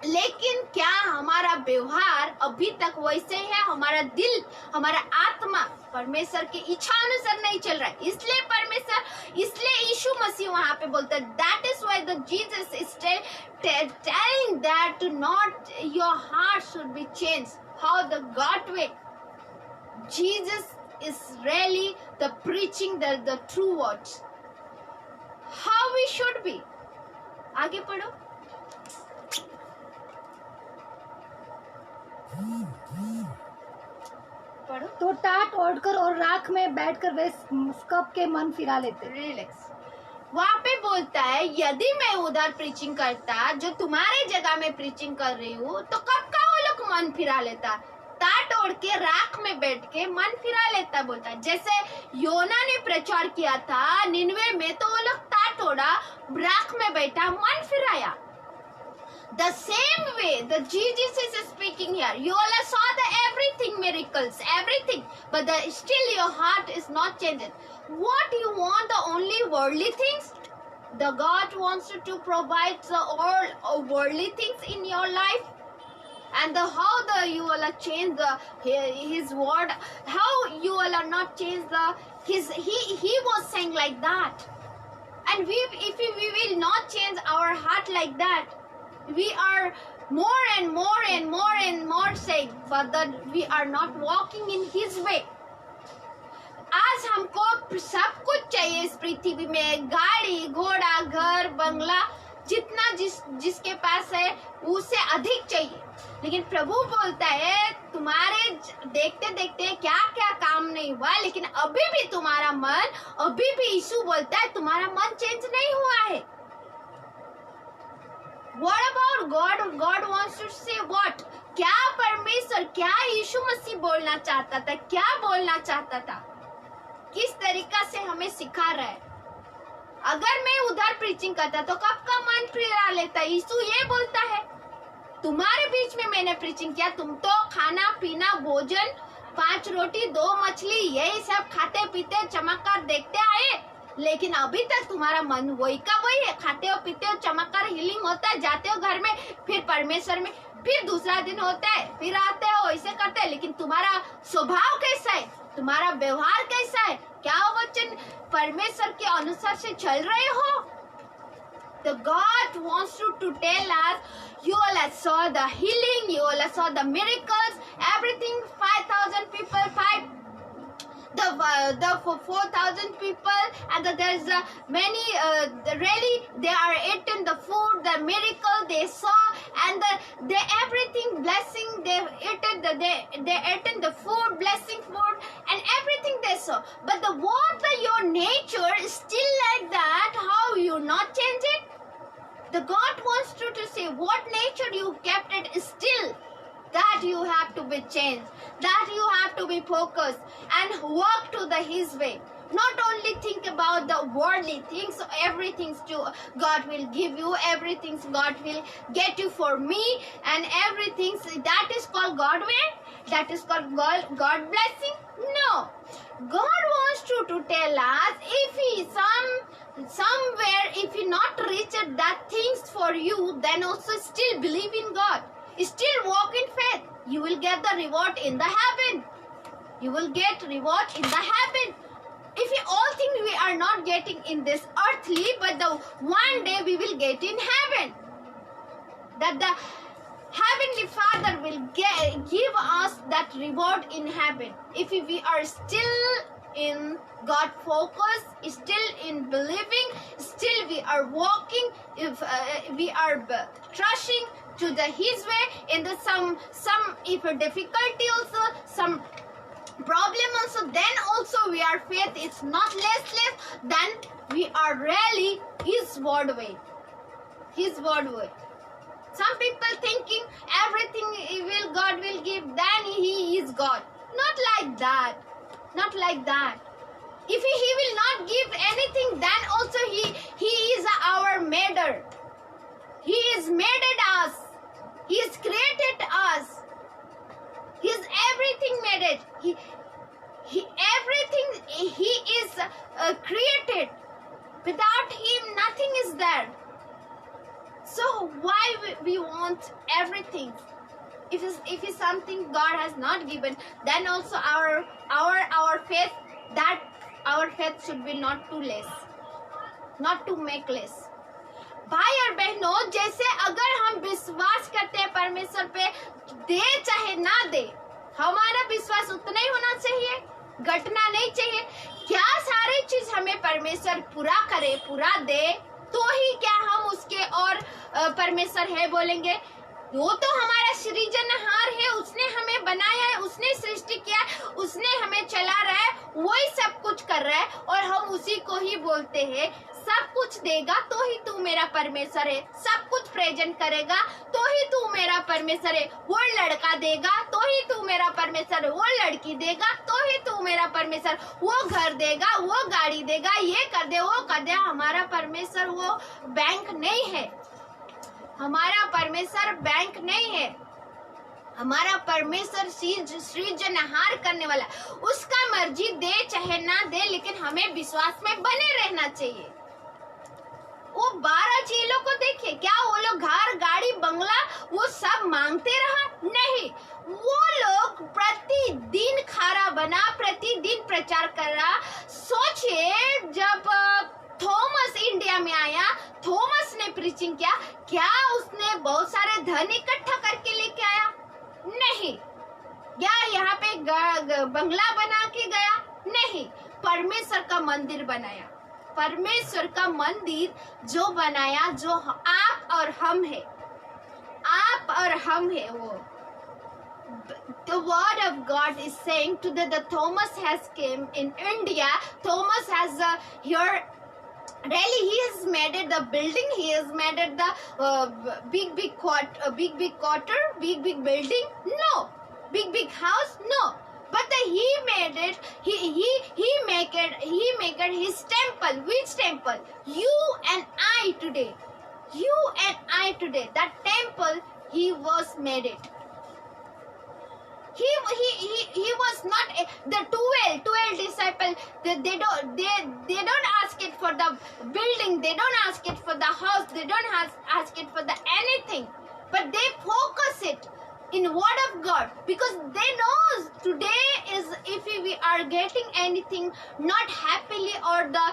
लेकिन क्या हमारा व्यवहार अभी तक वैसे है? हमारा दिल, हमारा आत्मा परमेश्वर की इच्छा अनुसार नहीं चल रहा है। इसलिए यीशु मसीह वहाँ पे बोलता है, that is why the Jesus is telling that to not your heart should be change, how the God way. Jesus is really the preaching the true words, how we should be. आगे पढ़ो। तो टाट ओढ़कर और राख में बैठकर वे कब के मन फिरा लेते। रिलैक्स। वहाँ पे बोलता है यदि मैं उधर प्रीचिंग करता, जो तुम्हारे जगह में प्रीचिंग कर रही हूँ, तो कब का वो लोग मन फिरा लेता? टाट ओढ़ के राख में बैठ के मन फिरा लेता। बोलता है जैसे योना ने प्रचार किया था निनवे में, तो वो लोग टाट ओढ़ा, राख में बैठा, मन फिराया। The same way the Jesus is speaking here. You all saw the everything miracles, everything, but still your heart is not changed. What you want? The only worldly things? The God wants to provide the all worldly things in your life, and how you all change His word? How you all are not change He was saying like that, and if we will not change our heart like that, we are more and more saying, but that we are not walking in His way. आज हमको सब कुछ चाहिए इस पृथ्वी में, गाड़ी घोड़ा घर बंगला, जितना जिसके पास है उससे अधिक चाहिए। लेकिन प्रभु बोलता है तुम्हारे देखते देखते क्या क्या काम नहीं हुआ, लेकिन अभी भी तुम्हारा मन, अभी भी यीशु बोलता है तुम्हारा मन चेंज नहीं हुआ है। What about God? God wants to say what? क्या परमेश्वर, क्या यीशु मसीह बोलना चाहता था, क्या बोलना चाहता था, किस तरीका से हमें सिखा रहा है? अगर मैं उधर प्रीचिंग करता तो कब का मन फिरा लेता। यीशु ये बोलता है तुम्हारे बीच में मैंने प्रीचिंग किया, तुम तो खाना पीना भोजन 5 रोटी 2 मछली यही सब खाते पीते चमत्कार देखते आए, लेकिन अभी तक तुम्हारा मन वही का वही है, खाते हो पीते हो, चमत्कार हीलिंग होता है, जाते हो घर में, फिर परमेश्वर में, फिर दूसरा दिन होता है, फिर आते हो, ऐसे करते हैं, लेकिन तुम्हारा स्वभाव कैसा है, तुम्हारा व्यवहार कैसा है, क्या वचन परमेश्वर के अनुसार से चल रहे हो? The God wants to tell us, you all saw the healing, you all saw the miracles, everything. 5,000 people, the 4,000 people, and there's many. Really, they are eating the food, the miracle they saw, and they everything blessing. They eaten the food, blessing food, and everything they saw. But your nature is still like that. How you not change it? The God wants to say what nature you kept it still, that you have to be changed, that you have to be focused and work to His way. Not only think about the worldly things, everything God will give you, everything God will get you for me, and everything that is called God way, that is called God blessing. No, God wants to tell us, if He somewhere if He not reached that things for you, then also still believe in God, still walk in faith. You will get the reward in the heaven. You will get reward in the heaven. If all things we are not getting in this earthly, but the one day we will get in heaven. That the Heavenly Father will give us that reward in heaven. If we are still in God focus, still in believing, still we are walking, if we are trusting to His way, in the some if a difficulty also, some problem also, then also we are faith, it's not less, then we are really His word way. His word way. Some people thinking everything God will give, then He is God. Not like that. Not like that. If He will not give anything, then also He is our maker. He is made us. He has created us. He is everything made it. Everything He is created. Without Him, nothing is there. So why we want everything? If it's something God has not given, then also our faith, that our faith should be not too less, not to make less. भाई और बहनों, जैसे अगर हम विश्वास करते हैं परमेश्वर पे, दे चाहे ना दे, हमारा विश्वास उतना ही होना चाहिए, घटना नहीं चाहिए। क्या सारी चीज हमें परमेश्वर पूरा करे, पूरा दे, तो ही क्या हम उसके और परमेश्वर है बोलेंगे? वो तो हमारा सृजनहार है, उसने हमें बनाया है, उसने सृष्टि किया है, उसने हमें चला रहा है, वही सब कुछ कर रहा है, और हम उसी को ही बोलते हैं। सब कुछ देगा तो ही तू मेरा परमेश्वर है, सब कुछ प्रेजेंट करेगा तो ही तू मेरा परमेश्वर है, वो लड़का देगा तो ही तू मेरा परमेश्वर है, वो लड़की देगा तो ही तू मेरा परमेश्वर, वो घर देगा, वो गाड़ी देगा, ये कर दे, वो कर दे। हमारा परमेश्वर वो बैंक नहीं है, हमारा परमेश्वर बैंक नहीं है, हमारा परमेश्वर सृजनहार करने वाला, उसका मर्जी दे चाहे ना दे, लेकिन हमें विश्वास में बने रहना चाहिए। वो 12 चेलों को देखिए, क्या वो लोग घर, गाड़ी, बंगला वो सब मांगते रहा? नहीं, वो लोग प्रतिदिन खारा बना, प्रतिदिन प्रचार कर रहा। सोचिए, जब थॉमस इंडिया में आया, थॉमस ने प्रीचिंग किया, क्या उसने बहुत सारे धन इकट्ठा करके लेके आया? नहीं। क्या यहाँ पे बंगला बना के गया? नहीं। परमेश्वर का मंदिर बनाया, परमेश्वर का मंदिर जो बनाया, जो आप और हम है, आप और हम है। वो the word of God is saying to the Thomas has came in India. Thomas has here really he has made it the building, he has made it the big quarter, big building. No, big house. No. But he made it. He make it his temple. Which temple? You and I today. You and I today. That temple he was made it. he was not the 12 disciple. They don't ask it for the building, they don't ask it for the house, they don't ask it for the anything, but they focus it in word of God, because they know today is, if we are getting anything not happily or the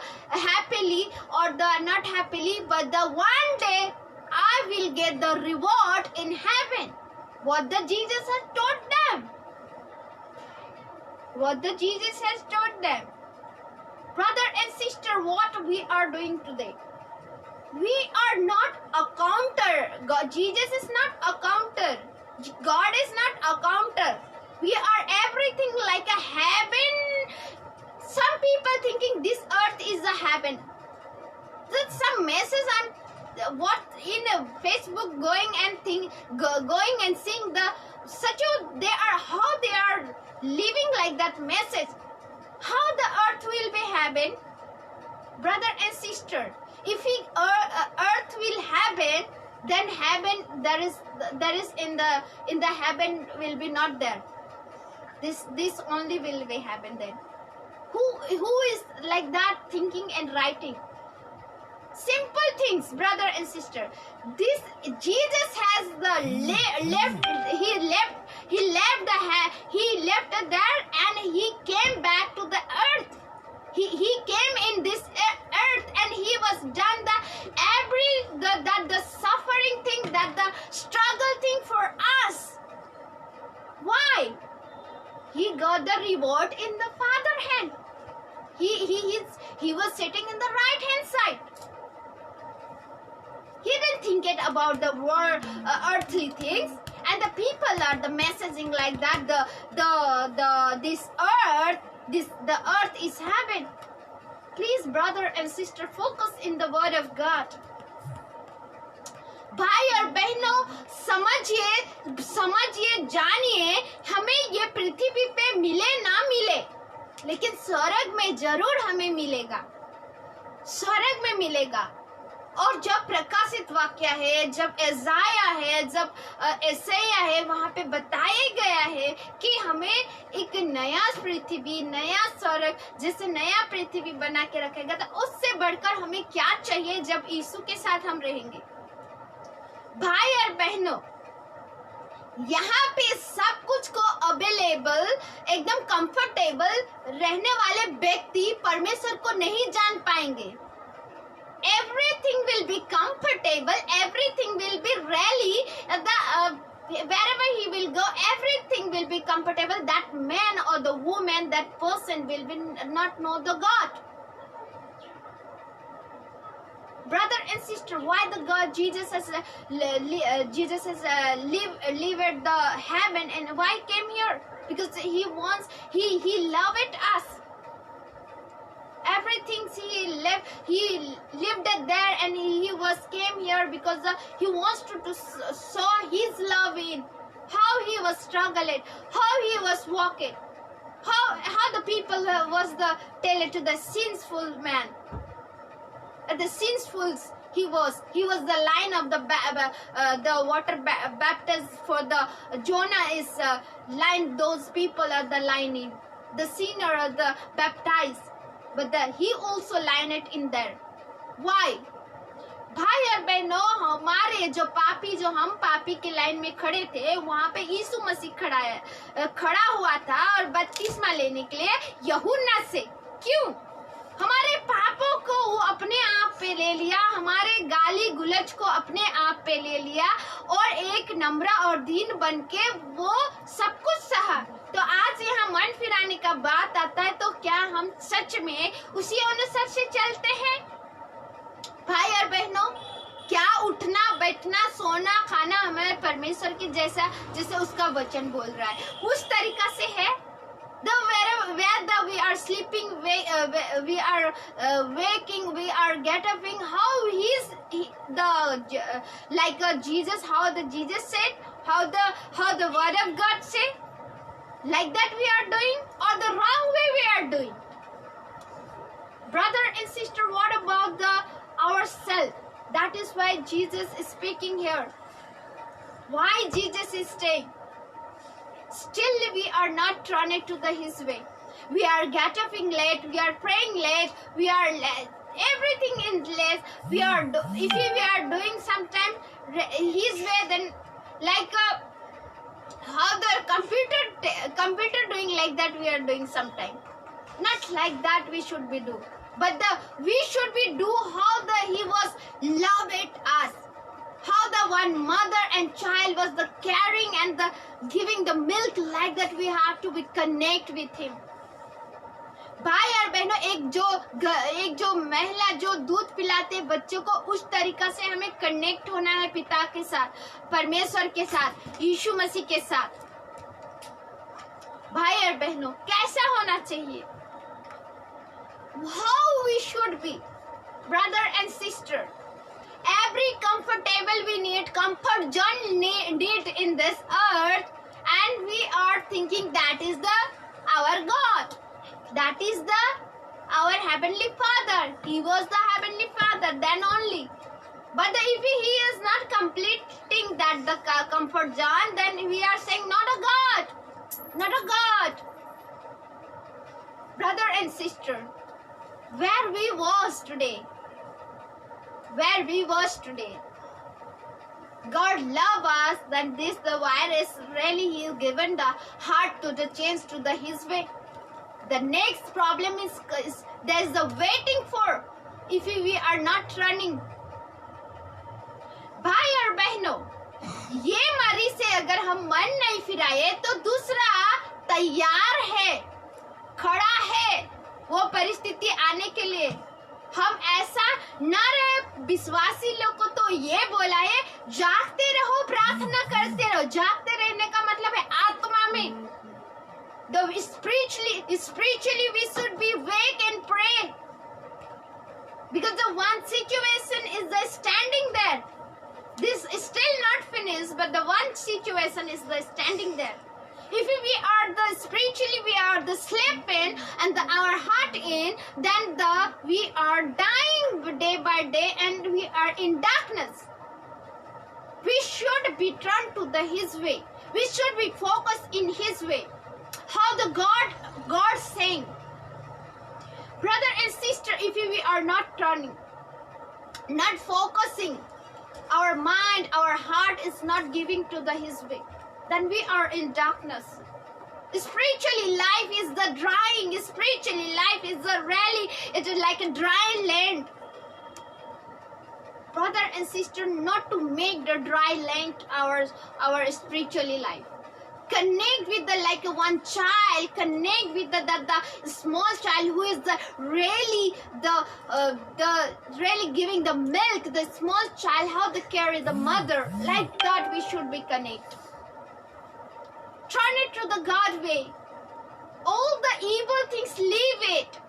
not happily, but the one day I will get the reward in heaven. What the Jesus has taught them. What the Jesus has taught them. Brother and sister, what we are doing today? We are not a counter. God, Jesus is not a counter. God is not a counter. We are everything like a heaven. Some people thinking this earth is a heaven. There's some messages on what in Facebook going and seeing the such a, they are, how they are living like that message. How the earth will be heaven, brother and sister? If earth will heaven, then heaven there is in the heaven will be not there. This only will be heaven then. Who is like that thinking and writing? Simple things, brother and sister. This Jesus has he left there and he came back to the earth. He came in this earth and he was done the suffering thing, that the struggle thing for us. Why? He got the reward in the Father hand. He was sitting in the right hand side. He didn't think it about the world, earthly things, and the people are the messaging like that. The earth is heaven. Please, brother and sister, focus in the word of God. भाई और बहनों, समझिए, जानिए, हमें ये पृथ्वी पे मिले ना मिले, लेकिन स्वर्ग में जरूर हमें मिलेगा. स्वर्ग में मिलेगा. और जब प्रकाशित वाक्य है, जब एसाया है, जब एसैया है, वहाँ पे बताया गया है कि हमें एक नया पृथ्वी, नया स्वर्ग, जैसे नया पृथ्वी बना के रखेगा, तो उससे बढ़कर हमें क्या चाहिए जब यीशु के साथ हम रहेंगे. भाई और बहनों, यहाँ पे सब कुछ को अवेलेबल, एकदम कंफर्टेबल रहने वाले व्यक्ति परमेश्वर को नहीं जान पाएंगे. Everything will be comfortable, everything will be really, wherever he will go, everything will be comfortable. That man or the woman, that person will be not know the God. Brother and sister, why the God Jesus has lived the heaven, and why came here? Because he wants, he loved us. Everything he lived there, and he came here because he wants to show his love in how he was struggling, how he was walking, how the people was the tell to the sinful man, the sinfuls. He was the line of the water baptized for the Jonah is line. Those people are the lining, the sinner are the baptized. But he also line it in there. Why? भाई और बहनों, हमारे जो हम पापी के line में खड़े थे, वहाँ पे यीशु मसीह खड़ा हुआ था और बपतिस्मा लेने के लिए यूहन्ना से. क्यों? हमारे पापों को वो अपने आप पे ले लिया, हमारे गाली गुलज को अपने आप पे ले लिया, और एक नम्र और दीन बन के वो सब कुछ सहा. तो आज यहाँ मन फिराने का बात आता है, तो क्या हम सच में उसी अनुसार से चलते हैं? भाई और बहनों, क्या उठना बैठना सोना खाना हमारे परमेश्वर के जैसे उसका वचन बोल रहा है, उस तरीका से है? Where we are sleeping, we are waking, we are getting, how like Jesus, how the Jesus said, how the word of God said, like that we are doing, or the wrong way we are doing? Brother and sister, what about ourselves? That is why Jesus is speaking here. Why Jesus is saying? still we are not turning to his way. We are getting late, we are praying late, we are everything is late. If we are doing sometime his way, then like how the computer doing, like that we are doing sometime. Not like that we should be do, but we should be do how he was love it us. How the one mother and child was the caring and the giving the milk, like that we have to be connect with him. भाई और बहनों, एक जो महिला जो दूध पिलाते बच्चों को, उस तरीका से हमें कनेक्ट होना है पिता के साथ, परमेश्वर के साथ, यीशु मसीह के साथ. भाई और बहनों, कैसा होना चाहिए? How we should be, brother and sister. Every comfortable we need, comfort zone need in this earth, and we are thinking that is our God. That is our heavenly Father. He was the heavenly Father then only. But if he is not completing that the comfort zone, then we are saying not a God. Not a God. Brother and sister, where we was today. Where we was today. God love us, that the virus really he is given the heart to the change to his way. The next problem is there is a waiting for, if we are not running. भाई और बहनों, ये मरीज से अगर हम मन नहीं फिराए तो दूसरा तैयार है, खड़ा है वो परिस्थिति आने के लिए. हम ऐसा न रहे. विश्वासी लोग को तो ये बोला है, जागते रहो, प्रार्थना करते रहो. जागते रहने का मतलब है आत्मा में. Spiritually we should be awake and pray, because the one situation is the standing there. This is still not finished, but the one situation is the standing there. If we are the spiritually we are the sleeping and our heart in, then we are dying day by day and we are in darkness. We should be turned to his way. We should be focused in his way. How the God saying, brother and sister, if we are not turning, not focusing, our mind, our heart is not giving to his way, then we are in darkness. Spiritually life is the drying. Spiritually life is it is like a dry land. Brother and sister, not to make the dry land our spiritually life. Connect with like one child. Connect with the small child who is really giving the milk. The small child, how they carry the mother. Like that we should be connect. Turn it to the God way. All the evil things, leave it.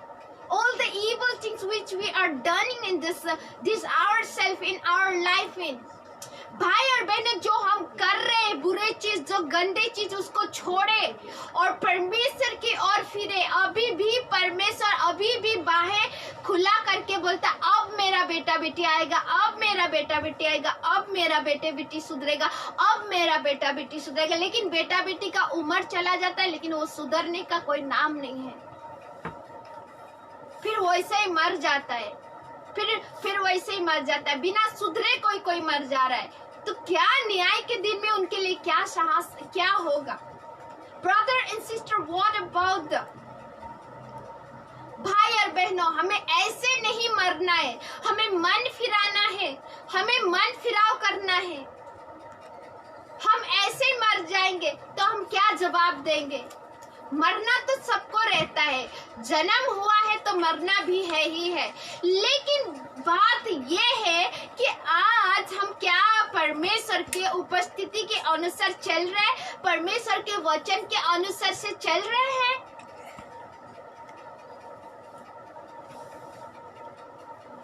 All the evil things which we are done in this ourselves in our life in. भाई और बहनें, जो हम कर रहे हैं बुरे चीज, जो गंदे चीज, उसको छोड़े और परमेश्वर की ओर फिरे. अभी भी परमेश्वर अभी भी बाहें खुला करके बोलता, अब मेरा बेटा बेटी आएगा, अब मेरा बेटा बेटी आएगा, अब मेरा बेटे बेटी सुधरेगा, अब मेरा बेटा बेटी सुधरेगा. लेकिन बेटा बेटी का उम्र चला जाता है, लेकिन वो सुधरने का कोई नाम नहीं है. फिर वैसे ही मर जाता है. फिर वैसे ही मर जाता है. बिना सुधरे कोई मर जा रहा है. तो क्या न्याय के दिन में उनके लिए क्या साहस, क्या होगा? Brother and sister, what about भाई और बहनों, हमें ऐसे नहीं मरना है. हमें मन फिराना है. हमें मन फिराव करना है. हम ऐसे मर जाएंगे तो हम क्या जवाब देंगे? मरना तो सबको रहता है. जन्म हुआ है तो मरना भी है ही है. लेकिन बात ये है कि आज हम क्या परमेश्वर के उपस्थिति के अनुसार चल रहे हैं, परमेश्वर के वचन के अनुसार से चल रहे हैं.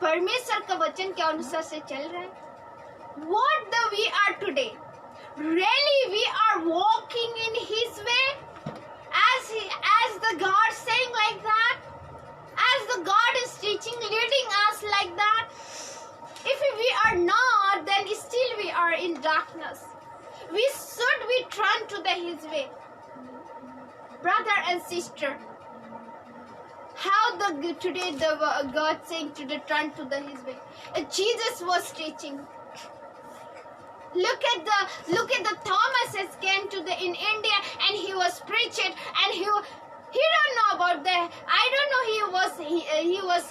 परमेश्वर का वचन के अनुसार से चल रहे हैं. What we are today? Really we are walking in his way? As the God saying like that, as the God is teaching, leading us like that. If we are not, then still we are in darkness. We should be turned to his way. Brother and sister, how today the God saying to the turn to his way. Jesus was teaching. Look at the Thomas came to in India and he was preaching and he don't know about I don't know he was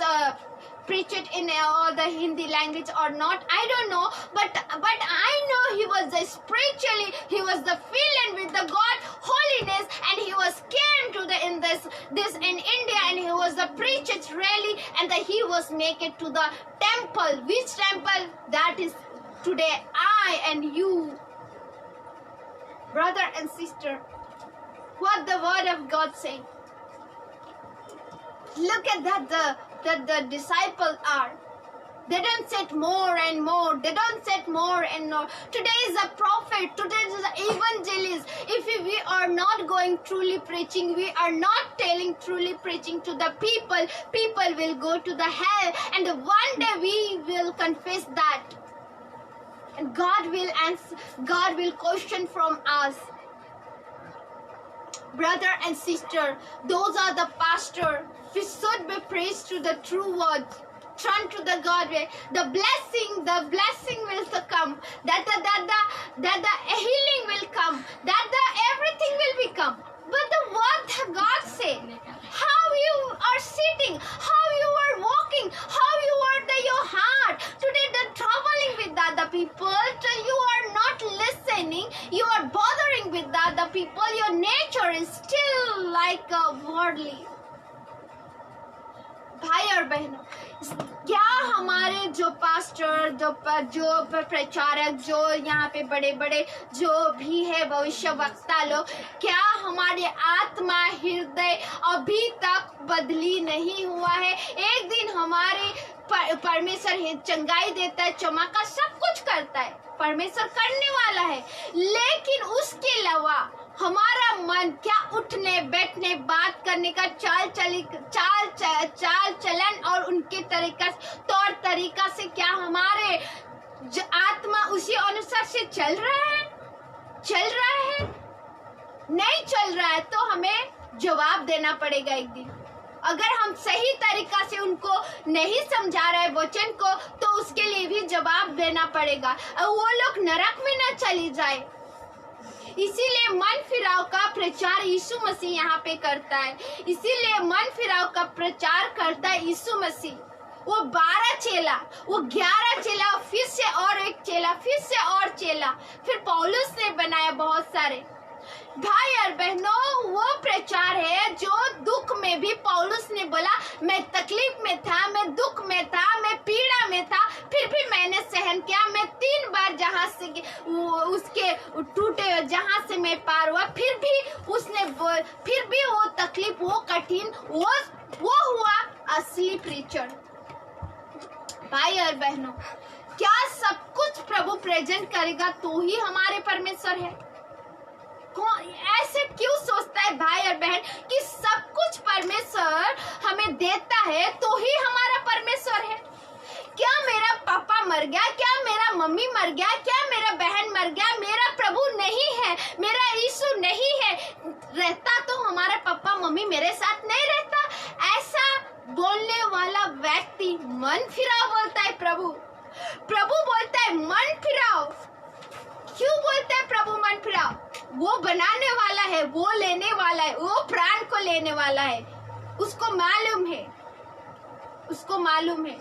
preached in all the Hindi language or not, I don't know, but I know he was spiritually, he was filled with the God holiness, and he was came to in this in India, and he was preached really, and he was make it to the temple. Which temple? That is today I and you, brother and sister. What the word of God saying? Look at that the disciples are. They don't set more and more. They don't set more and more. Today is a prophet. Today is an evangelist. If we are not going truly preaching, we are not telling truly preaching to the people, people will go to the hell. And one day we will confess that. And God will answer. God will question from us. Brother and sister, those are the pastor. We should be praised to the true word. Turn to the God way. The blessing will come. That the healing will come. That the everything will become. But the word God say, how you are sitting, how you are walking, how you are your heart. Today the troubling with the other people. You are not listening. You are bothering with the other people. Your nature is still like a worldly. भाई और बहनों, क्या हमारे जो pastor जो प्रचारक जो यहाँ पे बड़े बड़े जो भी है भविष्य वक्ता लोग, क्या हमारे आत्मा हृदय अभी तक बदली नहीं हुआ है? एक दिन हमारे परमेश्वर चंगाई देता है, चमका सब कुछ करता है, परमेश्वर करने वाला है, लेकिन उसके अलावा हमारा मन क्या उठने बैठने बात करने का चाल चलन और उनके तौर तरीका से क्या हमारे आत्मा उसी अनुसार से चल रहा है? नहीं चल रहा है तो हमें जवाब देना पड़ेगा एक दिन। अगर हम सही तरीका से उनको नहीं समझा रहे वचन को, तो उसके लिए भी जवाब देना पड़ेगा, वो लोग नरक में न चली जाए। इसीलिए मन फिराव का प्रचार यीशु मसीह यहाँ पे करता है। इसीलिए मन फिराव का प्रचार करता है यीशु मसीह। वो 12 चेला, वो 11 चेला, फिर से और एक चेला, फिर से और चेला, फिर पौलुस ने बनाया बहुत सारे। भाई और बहनों, वो प्रचार है जो दुख में भी पौलुस ने बोला, मैं तकलीफ में था, मैं दुख में था, मैं पीड़ा में था, फिर भी मैंने सहन किया। मैं 3 बार जहां से उसके टूटे जहां से मैं पार हुआ, फिर भी वो तकलीफ, वो कठिन, वो हुआ असली प्रीचर। भाई और बहनों, क्या सब कुछ प्रभु प्रेजेंट करेगा तो ही हमारे परमेश्वर है? ऐसे क्यों सोचता है भाई और बहन कि सब कुछ परमेश्वर हमें देता है तो ही हमारा परमेश्वर है? क्या मेरा पापा मर गया, क्या मेरा मम्मी मर गया, क्या मेरा बहन मर गया, मेरा प्रभु नहीं है, मेरा यीशु नहीं है, रहता तो हमारा पापा मम्मी मेरे साथ नहीं रहता? ऐसा बोलने वाला व्यक्ति मन फिराव बोलता है। प्रभु बोलता है मन फिराव। क्यों बोलता है प्रभु मन फिराव? वो बनाने वाला है, वो लेने वाला है, वो प्राण को लेने वाला है, उसको मालूम है।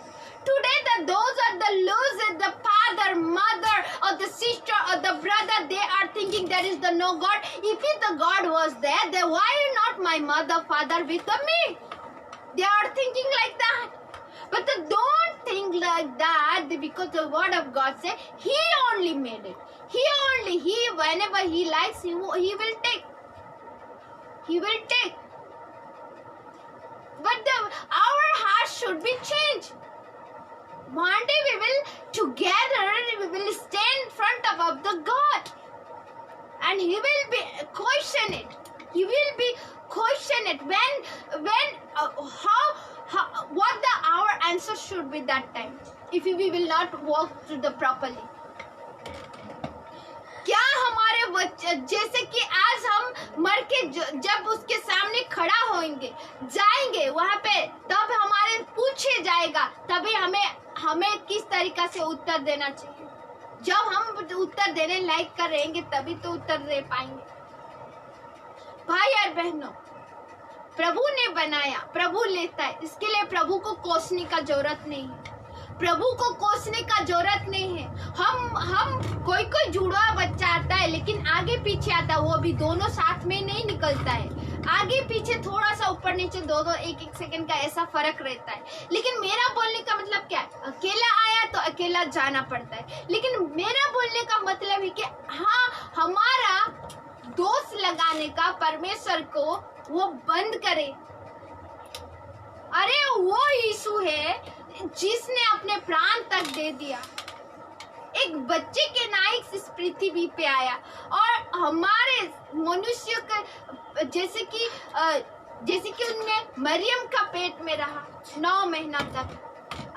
Today those are the losers, the father, mother, or the sister, or the brother, they are thinking there is no God. If the God was there, then why not my mother, father with me? They are thinking like that. But don't think like that, because the word of God says He only made it. He whenever He likes, He will take. He will take. But our heart should be changed. One day we will stand in front of the God, and He will be question it. He will be question it what our answer should be that time if we will not walk through the properly. क्या हमारे जैसे कि आज हम मर के जब उसके सामने खड़ा होंगे, जाएंगे वहाँ पे, तब हमारे पूछे जाएगा, तभी हमें किस तरीका से उत्तर देना चाहिए। जब हम उत्तर देने लायक कर रहेंगे तभी तो उत्तर दे पाएंगे। भाई और बहनों, प्रभु ने बनाया, प्रभु लेता है, इसके लिए प्रभु को कोसने का जरूरत नहीं है। प्रभु को कोसने का जरूरत नहीं है। हम कोई जुड़वा बच्चा आता है लेकिन आगे पीछे आता है, वो भी दोनों साथ में नहीं निकलता है। आगे पीछे थोड़ा सा ऊपर नीचे दो एक सेकंड का ऐसा फर्क रहता है। लेकिन मेरा बोलने का मतलब क्या है? अकेला आया तो अकेला जाना पड़ता है। लेकिन मेरा बोलने का मतलब है कि हाँ, हमारा दोस्त लगाने का परमेश्वर को वो बंद करे। अरे वो यीशु है जिसने अपने प्राण तक दे दिया, एक बच्चे के नायक इस पृथ्वी पे आया और हमारे मनुष्य का जैसे कि उनने मरियम का पेट में रहा 9 महीना तक।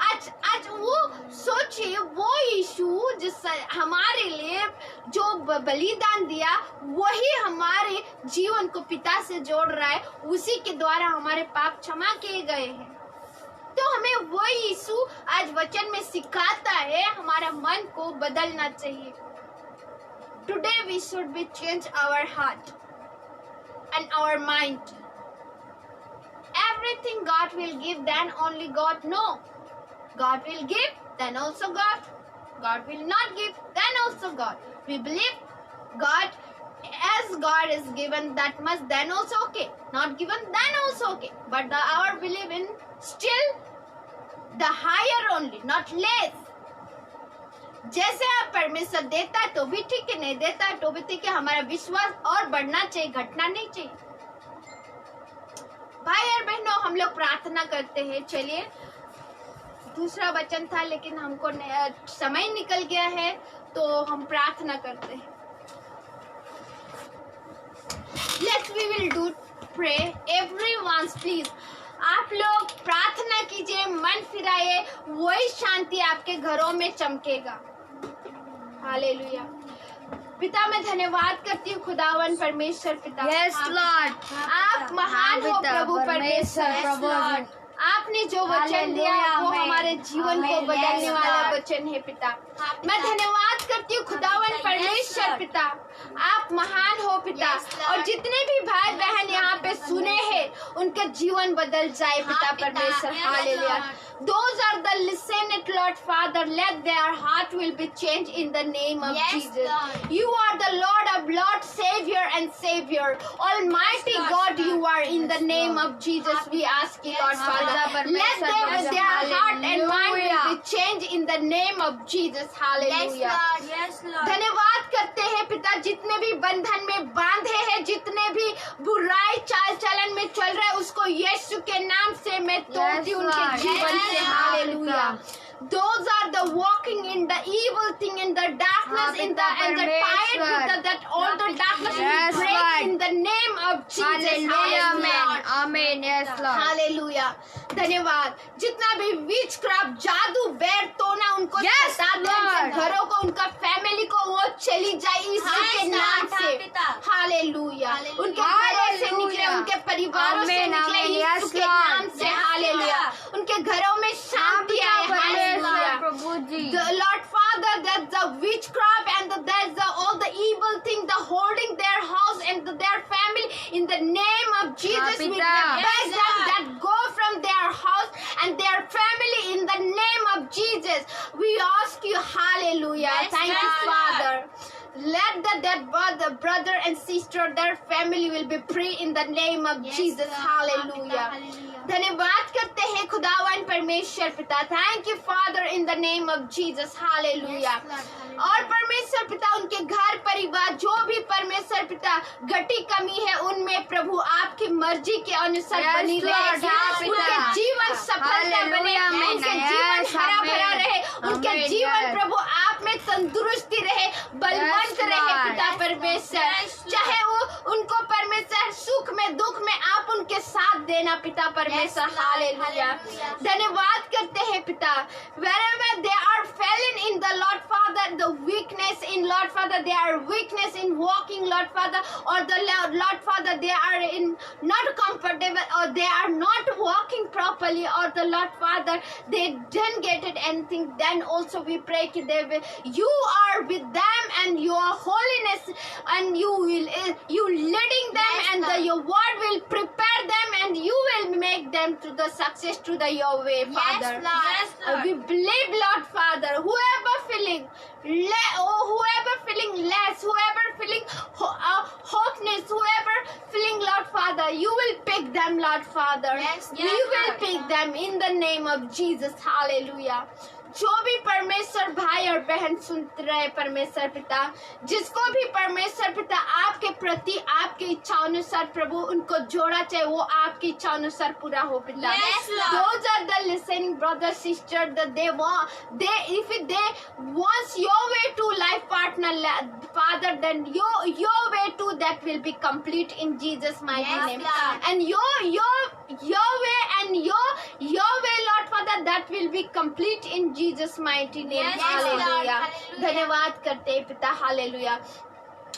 आज वो सोचिए, वो यीशु जिस हमारे लिए जो बलिदान दिया, वही हमारे जीवन को पिता से जोड़ रहा है। उसी के द्वारा हमारे पाप क्षमा किए गए हैं। तो हमें वो यीशु आज वचन में सिखाता है, हमारा मन को बदलना चाहिए। Today we should be change our heart and our mind. Everything God will give, then only God know. God will give, then also God. God will not give, then also God. We believe God, as God is given that much, then also okay. Not given, then also okay. But our belief in still the higher only, not less. जैसे आप परमेश्वर देता है तो भी ठीक है, नहीं देता है तो भी ठीक है। हमारा विश्वास और बढ़ना चाहिए, घटना नहीं चाहिए। भाई और बहनों, हम लोग प्रार्थना करते हैं। चलिए, दूसरा वचन था लेकिन हमको समय निकल गया है, तो हम प्रार्थना करते हैं। Let's we will do pray. Everyone please, आप लोग प्रार्थना कीजिए, मन फिराइए, वही शांति आपके घरों में चमकेगा। हालेलुया। पिता, मैं धन्यवाद करती हूँ खुदावन परमेश्वर पिता। Yes, Lord. आप महान हो प्रभु परमेश्वर। प्रभु। आपने जो वचन दिया वो हमारे जीवन को बदलने वाला वचन है पिता। मैं धन्यवाद करती हूँ खुदावन परमेश्वर पिता, आप महान हो पिता। और जितने भी भाई बहन यहाँ पे सुने हैं, उनका जीवन बदल जाए पिता परमेश्वर। Hallelujah. Those are the listen it, Lord Father, let their heart will be changed in the name of Jesus. You are the Lord of Lord, Savior and Savior. Almighty God, you are in the name of Jesus. We ask you, Lord Father, let their heart and mind will be changed in the name of Jesus. Hallelujah. धन्यवाद करते हैं पिता, जितने भी बंधन में बांधे हैं, जितने भी बुराई चाल चलन में चल रहे हैं, उसको यीशु के नाम से मैं तोड़ती हूँ उनके जीवन से। Hallelujah. Those are the walking in the evil thing, in the darkness, in the and the tired, that all the darkness will break in the name of Jesus. Amen. Amen. Yes, Lord. Hallelujah. धन्यवाद। जितना भी विच craft, जादू, बैर तोना उनको घरों को, उनका family को वो चली जाए यीशु के नाम से। हालेलुया। उनके घरों से निकले, उनके परिवारों से निकले यीशु के नाम से। हालेलुया। उनके घरों में शांति आए। The Lord Father, that the witchcraft and there's all the evil thing, the holding their house and their family, in the name of Jesus, we rebuke them, that go from their house and their family in the name of Jesus. We ask you, hallelujah. Thank you, Father. Let that brother and sister, their family will be free in the name of Jesus. Hallelujah. धन्यवाद करते हैं खुदावन परमेश्वर पिता। Thank you father in the name of Jesus. Hallelujah. और परमेश्वर पिता, उनके घर परिवार जो भी परमेश्वर पिता घटी कमी है, उनमें प्रभु आपकी मर्जी के अनुसार बनी रहे, उनके जीवन सफलता बने, उनके जीवन हरा भरा रहे, उनके जीवन प्रभु आप में तंदुरुस्ती रहे, बलवंत रहे पिता परमेश्वर। चाहे वो उनको परमेश्वर सुख में दुख में आप उनके साथ देना पिता परमेश्वर। हालेलुया। धन्यवाद करते हैं पिता। Wherever they are fallen in the Lord Father, the weakness in Lord Father, they are weakness in walking Lord Father, or the Lord Father, they are in not comfortable, or they are not walking properly, or the Lord Father, they didn't get it anything, then also we pray that they will, you are with them, and your holiness, and you leading them, Yes, and Lord. your word will prepare them, and you will make them to the success to the your way, Father. Yes, Lord. We believe, Lord Father, whoever feeling whoever feeling less, whoever feeling hopeless, whoever feeling, Lord Father, you will pick them, Lord Father. Yes, we yes, will Lord. pick them in the name of Jesus. Hallelujah. जो भी परमेश्वर भाई और बहन सुन रहे परमेश्वर पिता, जिसको भी परमेश्वर पिता आपके प्रति आपकी इच्छा अनुसार प्रभु उनको जोड़ा चाहे, वो आपकी इच्छा अनुसार पूरा हो पिता. Yes, Lord. Those are the listening brother sister that they want, if they wants your way to life partner, Father, then your way too, that will be complete in Jesus mighty Yes, name. Lord. And your way and your way, Lord Father, that will be complete in Jesus mighty name. Yes, Hallelujah. Lord. Hallelujah. धन्यवाद करते हैं पिता. Hallelujah.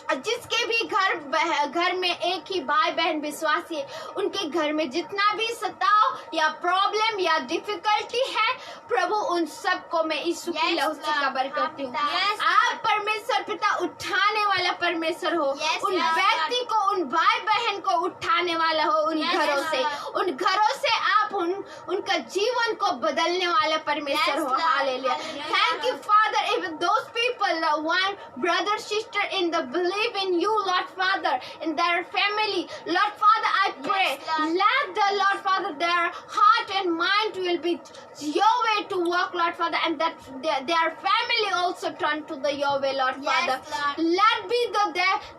जिसके भी घर में एक ही भाई बहन विश्वासी है, उनके घर में जितना भी सताव या प्रॉब्लम या डिफिकल्टी है, प्रभु उन सबको मैं यीशु की लहू से कवर करती हूँ. Yes, आप परमेश्वर पिता उठाने वाला परमेश्वर हो. Yes, उन Lord. व्यक्ति को, उन भाई बहन को उठाने वाला हो, उन Yes, घरों से, Lord. उन घरों से आप उनका जीवन को बदलने वाला परमेश्वर Yes, हो. Lord. Hallelujah. Hallelujah. Thank you, Father. If those people, one brother, sister in the believe in you, Lord Father, in their family, Lord Father, I pray, Yes, Lord. let the Lord Father, their heart and mind will be your way to walk, Lord Father, and that their family also turn to the your way, Lord Yes, Father. Lord. Let be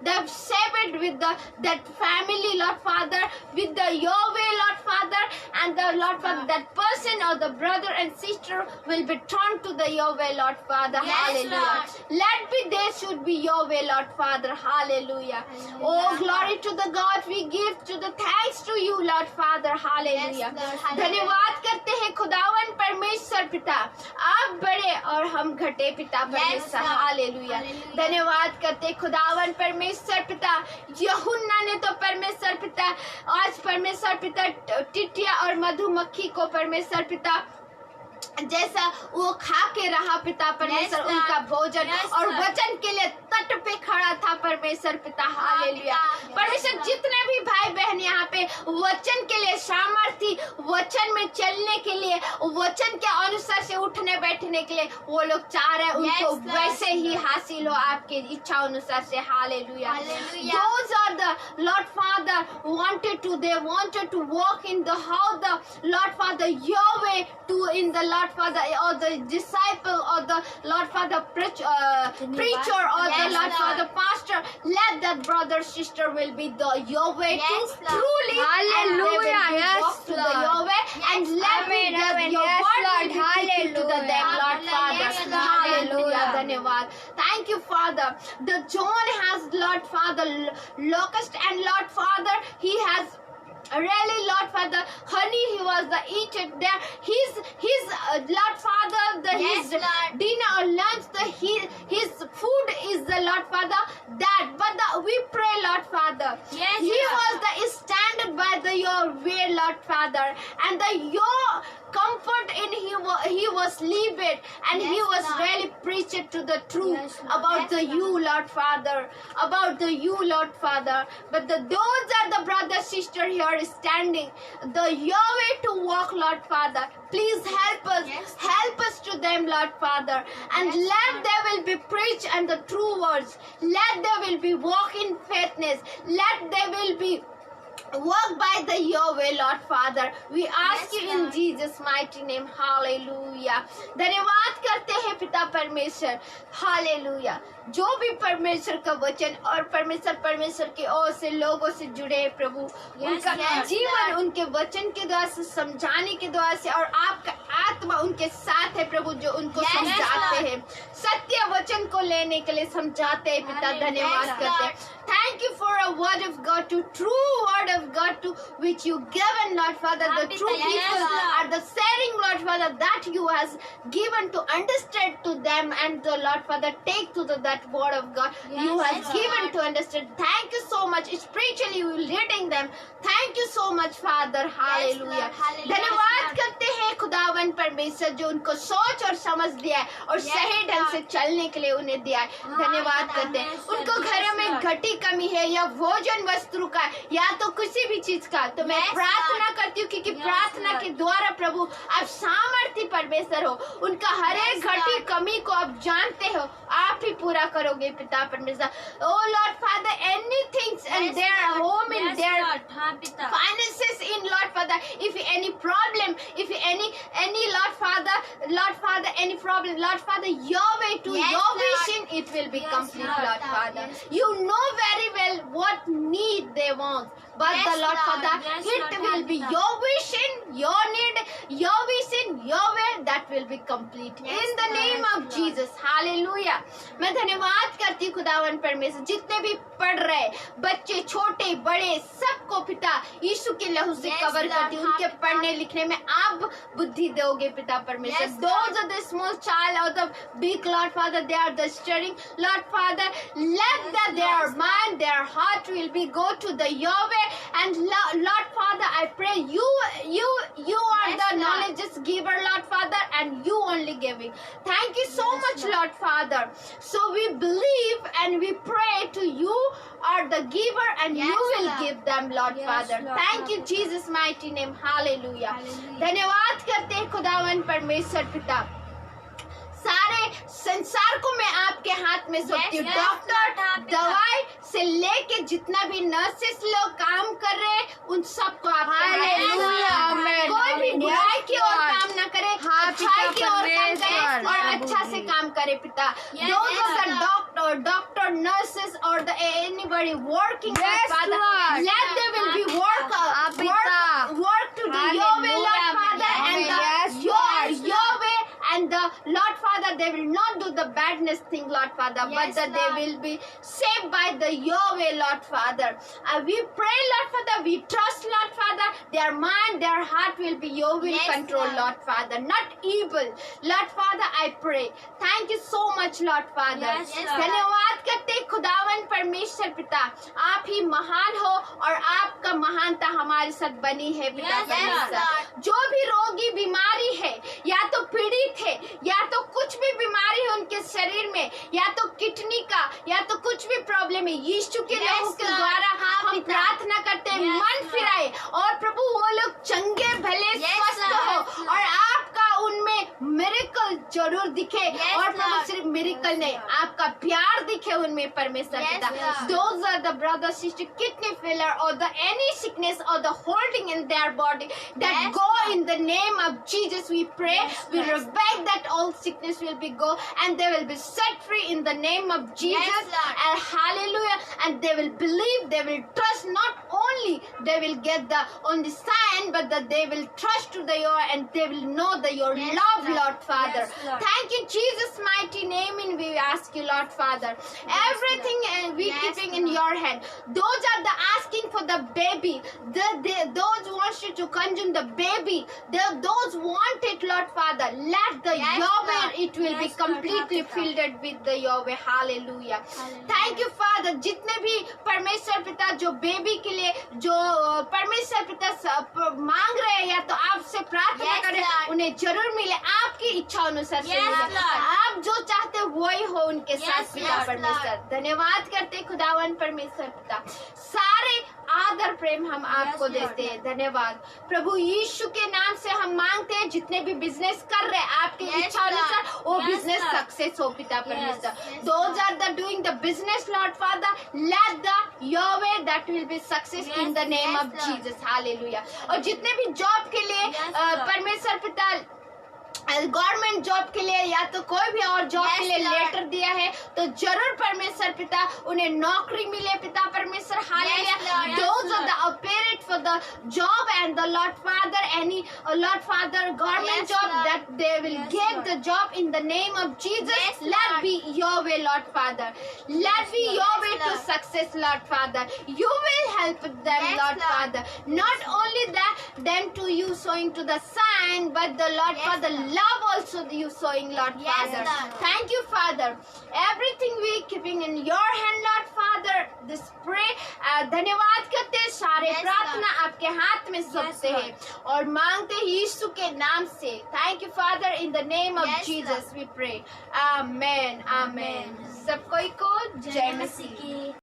the saved with that family, Lord Father, with the your way, Lord Father, and the Lord Father, that person or the brother and sister will be turned to the your way, Lord Father. Yes, Hallelujah. Let be they should be your way, Lord Father. Hallelujah. Oh, glory to the God. We give to the thanks to you, Lord Father. Hallelujah. Yes, Lord. Hallelujah. धन्यवाद करते हैं खुदावन परमेश्वर पिता, आप बड़े और हम घटे पिता परमेश्वर. Lord. हालेलुया. Hallelujah. धन्यवाद करते हैं खुदावन परमेश्वर पिता. यूहन्ना ने तो परमेश्वर पिता, आज परमेश्वर पिता टिटिया और मधुमक्खी को परमेश्वर पिता जैसा वो खा के रहा पिता परमेश्वर, Yes, Lord. उनका भोजन, Yes, और Lord. वचन के लिए तट पे खड़ा था परमेश्वर पिता. हालेलुया. पिता. परमेश्वर Yes, जितने भी भाई बहन यहाँ पे वचन के लिए सामर्थ्य, वचन में चलने के लिए, वचन के अनुसार से उठने बैठने के लिए वो लोग चाह रहे हैं, उनको Yes, Lord. वैसे ही हासिल हो आपके इच्छा अनुसार से. Hallelujah. Hallelujah. Those are the Lord Father wanted to walk in the how the Lord Father your way to in the Lord Father, or the disciple, or the Lord Father preacher, or the Yes, Lord Lord. Father pastor. Let that brother sister will be the your way Yes, too, Lord. truly, and they will Hallelujah. be Yes, walk to the Lord. your way, and Yes, let me amen, that amen. your Yes, word Lord. will be taken to the them, Hallelujah. Lord Father. Yes, Lord. Hallelujah. Hallelujah. धन्यवाद. Thank you, Father. The John has Lord Father locust, and Lord Father he has really, Lord Father, honey, he was the eater there. His Lord Father, Yes, his Lord. dinner or lunch, his food is the Lord Father that. But we pray, Lord Father. Yes, He Lord. was the standard by your way, Lord Father, and your comfort in he was leave it, and he Yes, was Lord. really preached to the truth Yes, Lord. about Yes, the Lord. you, Lord Father, about the you, Lord Father. But those are the brother sister here standing, the your way to walk, Lord Father. Please help us, Yes, Lord. help us to them, Lord Father, and Yes, let Lord. they will be preached and the true words. Let they will be walk in faithness. Let they will be walk by the your way, Lord Father. We ask Yes, you in Lord. Jesus mighty name. Hallelujah. धन्यवाद करते हैं पिता परमेश्वर. Hallelujah. जो भी परमेश्वर का वचन और परमेश्वर की ओर से लोगों से जुड़े हैं प्रभु, उनका yes, जीवन Lord. उनके वचन के द्वारा से समझाने के द्वारा से, और आपका आत्मा उनके साथ है प्रभु, जो उनको Yes, समझाते Lord. हैं, सत्य वचन को लेने के लिए समझाते हैं पिता. Hallelujah. धन्यवाद Yes, करते हैं. Lord. Thank you for a word of God, to true word of God, to which you given, Lord Father. The true people are the sharing, Lord Father, that you has given to understand to them, and the Lord Father take to that word of God you has given to understand. Thank you so much. Spiritually you leading them. Thank you so much, Father. Hallelujah. धन्यवाद करते हैं खुदावन परमेश्वर जो उनको सोच और समझ दिया है और सही ढंग से चलने के लिए उन्हें दिया है. धन्यवाद करते हैं. उनको घरों में घटी कमी है या भोजन वस्त्र का या तो किसी भी चीज का, तो मैं प्रार्थना करती हूँ क्योंकि प्रार्थना के द्वारा प्रभु आप सामर्थ्य परमेश्वर हो. उनका हर एक घटी कमी को आप जानते हो, आप ही पूरा करोगे पिता परमेश्वर. Oh Lord Father, anything in their home, in their finances, in Lord Father, if any problem, if any Lord Father, any problem, Lord Father, your way to your vision, it will be complete, Lord Father. You know very well what need they want, but the Lord Father, it will be your vision, your need, your vision, your way, that will be complete. In the name of Jesus, Hallelujah. मैं धन्यवाद करती हूँ खुदावन परमेश्वर, जितने भी पढ़ रहे बच्चे छोटे बड़े सबको पिता यीशु के लहू से कवर करती हूँ. उनके पढ़ने लिखने में आप बुद्धि दोगे पिता परमेश्वर. Those are the small child or the big, Lord Father, they are the stirring, Lord Father, let their mind, their heart will be go to the your way. And Lord Father, I pray you are the knowledge giver, Lord Father, and you only giving. Thank you so much, Lord Father. So we believe and we pray to you are the giver, and you will give them, Lord Father. Thank you, Jesus' mighty name. Hallelujah. धन्यवाद करते हैं खुदावन परमेश्वर पिता. सारे संसार को मैं आपके हाथ में सौंपती हूँ. डॉक्टर दवाई से लेके जितना भी नर्सेस लोग काम कर रहे हैं उन सबको आप कोई भी बुराई की ओर काम ना करे, अच्छाई की ओर काम करे और अच्छा से काम करे पिता. Doctor nurses or the anybody working, Father, let them will be work to do your way, Lord Father, and your way, and the Lord Father, they will not do the badness thing, Lord Father, but that they will be saved by the your way, Lord Father. We pray, Lord Father, we trust, Lord Father, their mind, their heart will be your will control, Lord Father, not evil. Lord Father, I pray. Thank you so much, Lord Father. धन्यवाद करते खुदावन परमेश्वर पिता, आप ही महान हो और आपका महानता हमारे साथ बनी है पिता परमेश्वर. जो भी रोगी बीमारी है या तो पीड़ित है या तो कुछ भी बीमारी है उनके शरीर में या तो किडनी का या तो कुछ भी प्रॉब्लम है, यीशु के लहू के द्वारा हम प्रार्थना करते हैं मन फिराए और प्रभु वो लोग चंगे भले स्वस्थ हो और आपका उनमें मिरेकल जरूर दिखे और प्रभु सिर्फ मिरेकल नहीं आपका प्यार दिखे उनमें परमेश्वर पिता. Those are the brother sister kidney failure or the any sickness or the holding in their body that go in the name of Jesus. We pray, we rebuke that all sickness will be go and they will be set free in the name of Jesus. And hallelujah, and they will believe, they will trust, not only they will get the only sign but that they will trust to the your and they will know the your love, Lord Father. Thank you, Jesus' mighty name, and we ask you, Lord Father, everything and we keeping in your hand. Those are the asking for the baby, those wants you to consume the baby, those want it, Lord Father, let the your way it will be completely filled with the your way. Hallelujah. Thank you, Father. जितने भी परमेश्वर पिता जो baby के लिए जो परमेश्वर पिता मांग रहे हैं या तो आपसे प्रार्थना करें उन्हें जरूर मिले, आपकी इच्छा अनुसार से मिले. आप जो चाहते हो वही हो उनके साथ पिता परमेश्वर. धन्यवाद करते खुदावन परमेश्वर पिता. सारे आदर प्रेम हम आपको देते हैं. धन्यवाद प्रभु यीशु के नाम से हम मांगते हैं जितने भी बिजनेस कर रहे हैं आपकी इच्छा अनुसार वो बिजनेस सक्सेस हो पिता परमेश्वर. Those are the doing the business, Lord Father, let the your way that will be success in the name of Jesus. Hallelujah. और जितने भी जॉब के लिए परमेश्वर पिता गवर्नमेंट जॉब के लिए या तो कोई भी और जॉब के लिए लेटर दिया है तो जरूर परमेश्वर पिता उन्हें नौकरी मिले पिता परमेश्वर. Hallelujah. Those are the apparent for the job and the Lord Father, any Lord Father government Yes, job, Lord. that they will Yes, get Lord. the job in the name of Jesus. Yes, Let Lord. be your way, Lord Father. Let be Lord. your Yes, way to Lord. success, Lord Father. You will help them, Yes, Lord Lord. Father. Not only that, them to you sowing to the sign, but the Lord Yes, Father Lord. love also you sowing, Lord Yes, Father. Lord. Thank you, Father. Everything we keeping in your hand, Lord Father. This pray. धन्यवाद करते हैं, सारे Yes, प्रार्थना आपके हाथ में सौंपते Lord. हैं और मांगते हैं यीशु के नाम से. Thank you, Father, in the name of Yes, Jesus Lord. we pray. Amen. Amen. Amen. सब कोई को जय जय मसीह मसीह की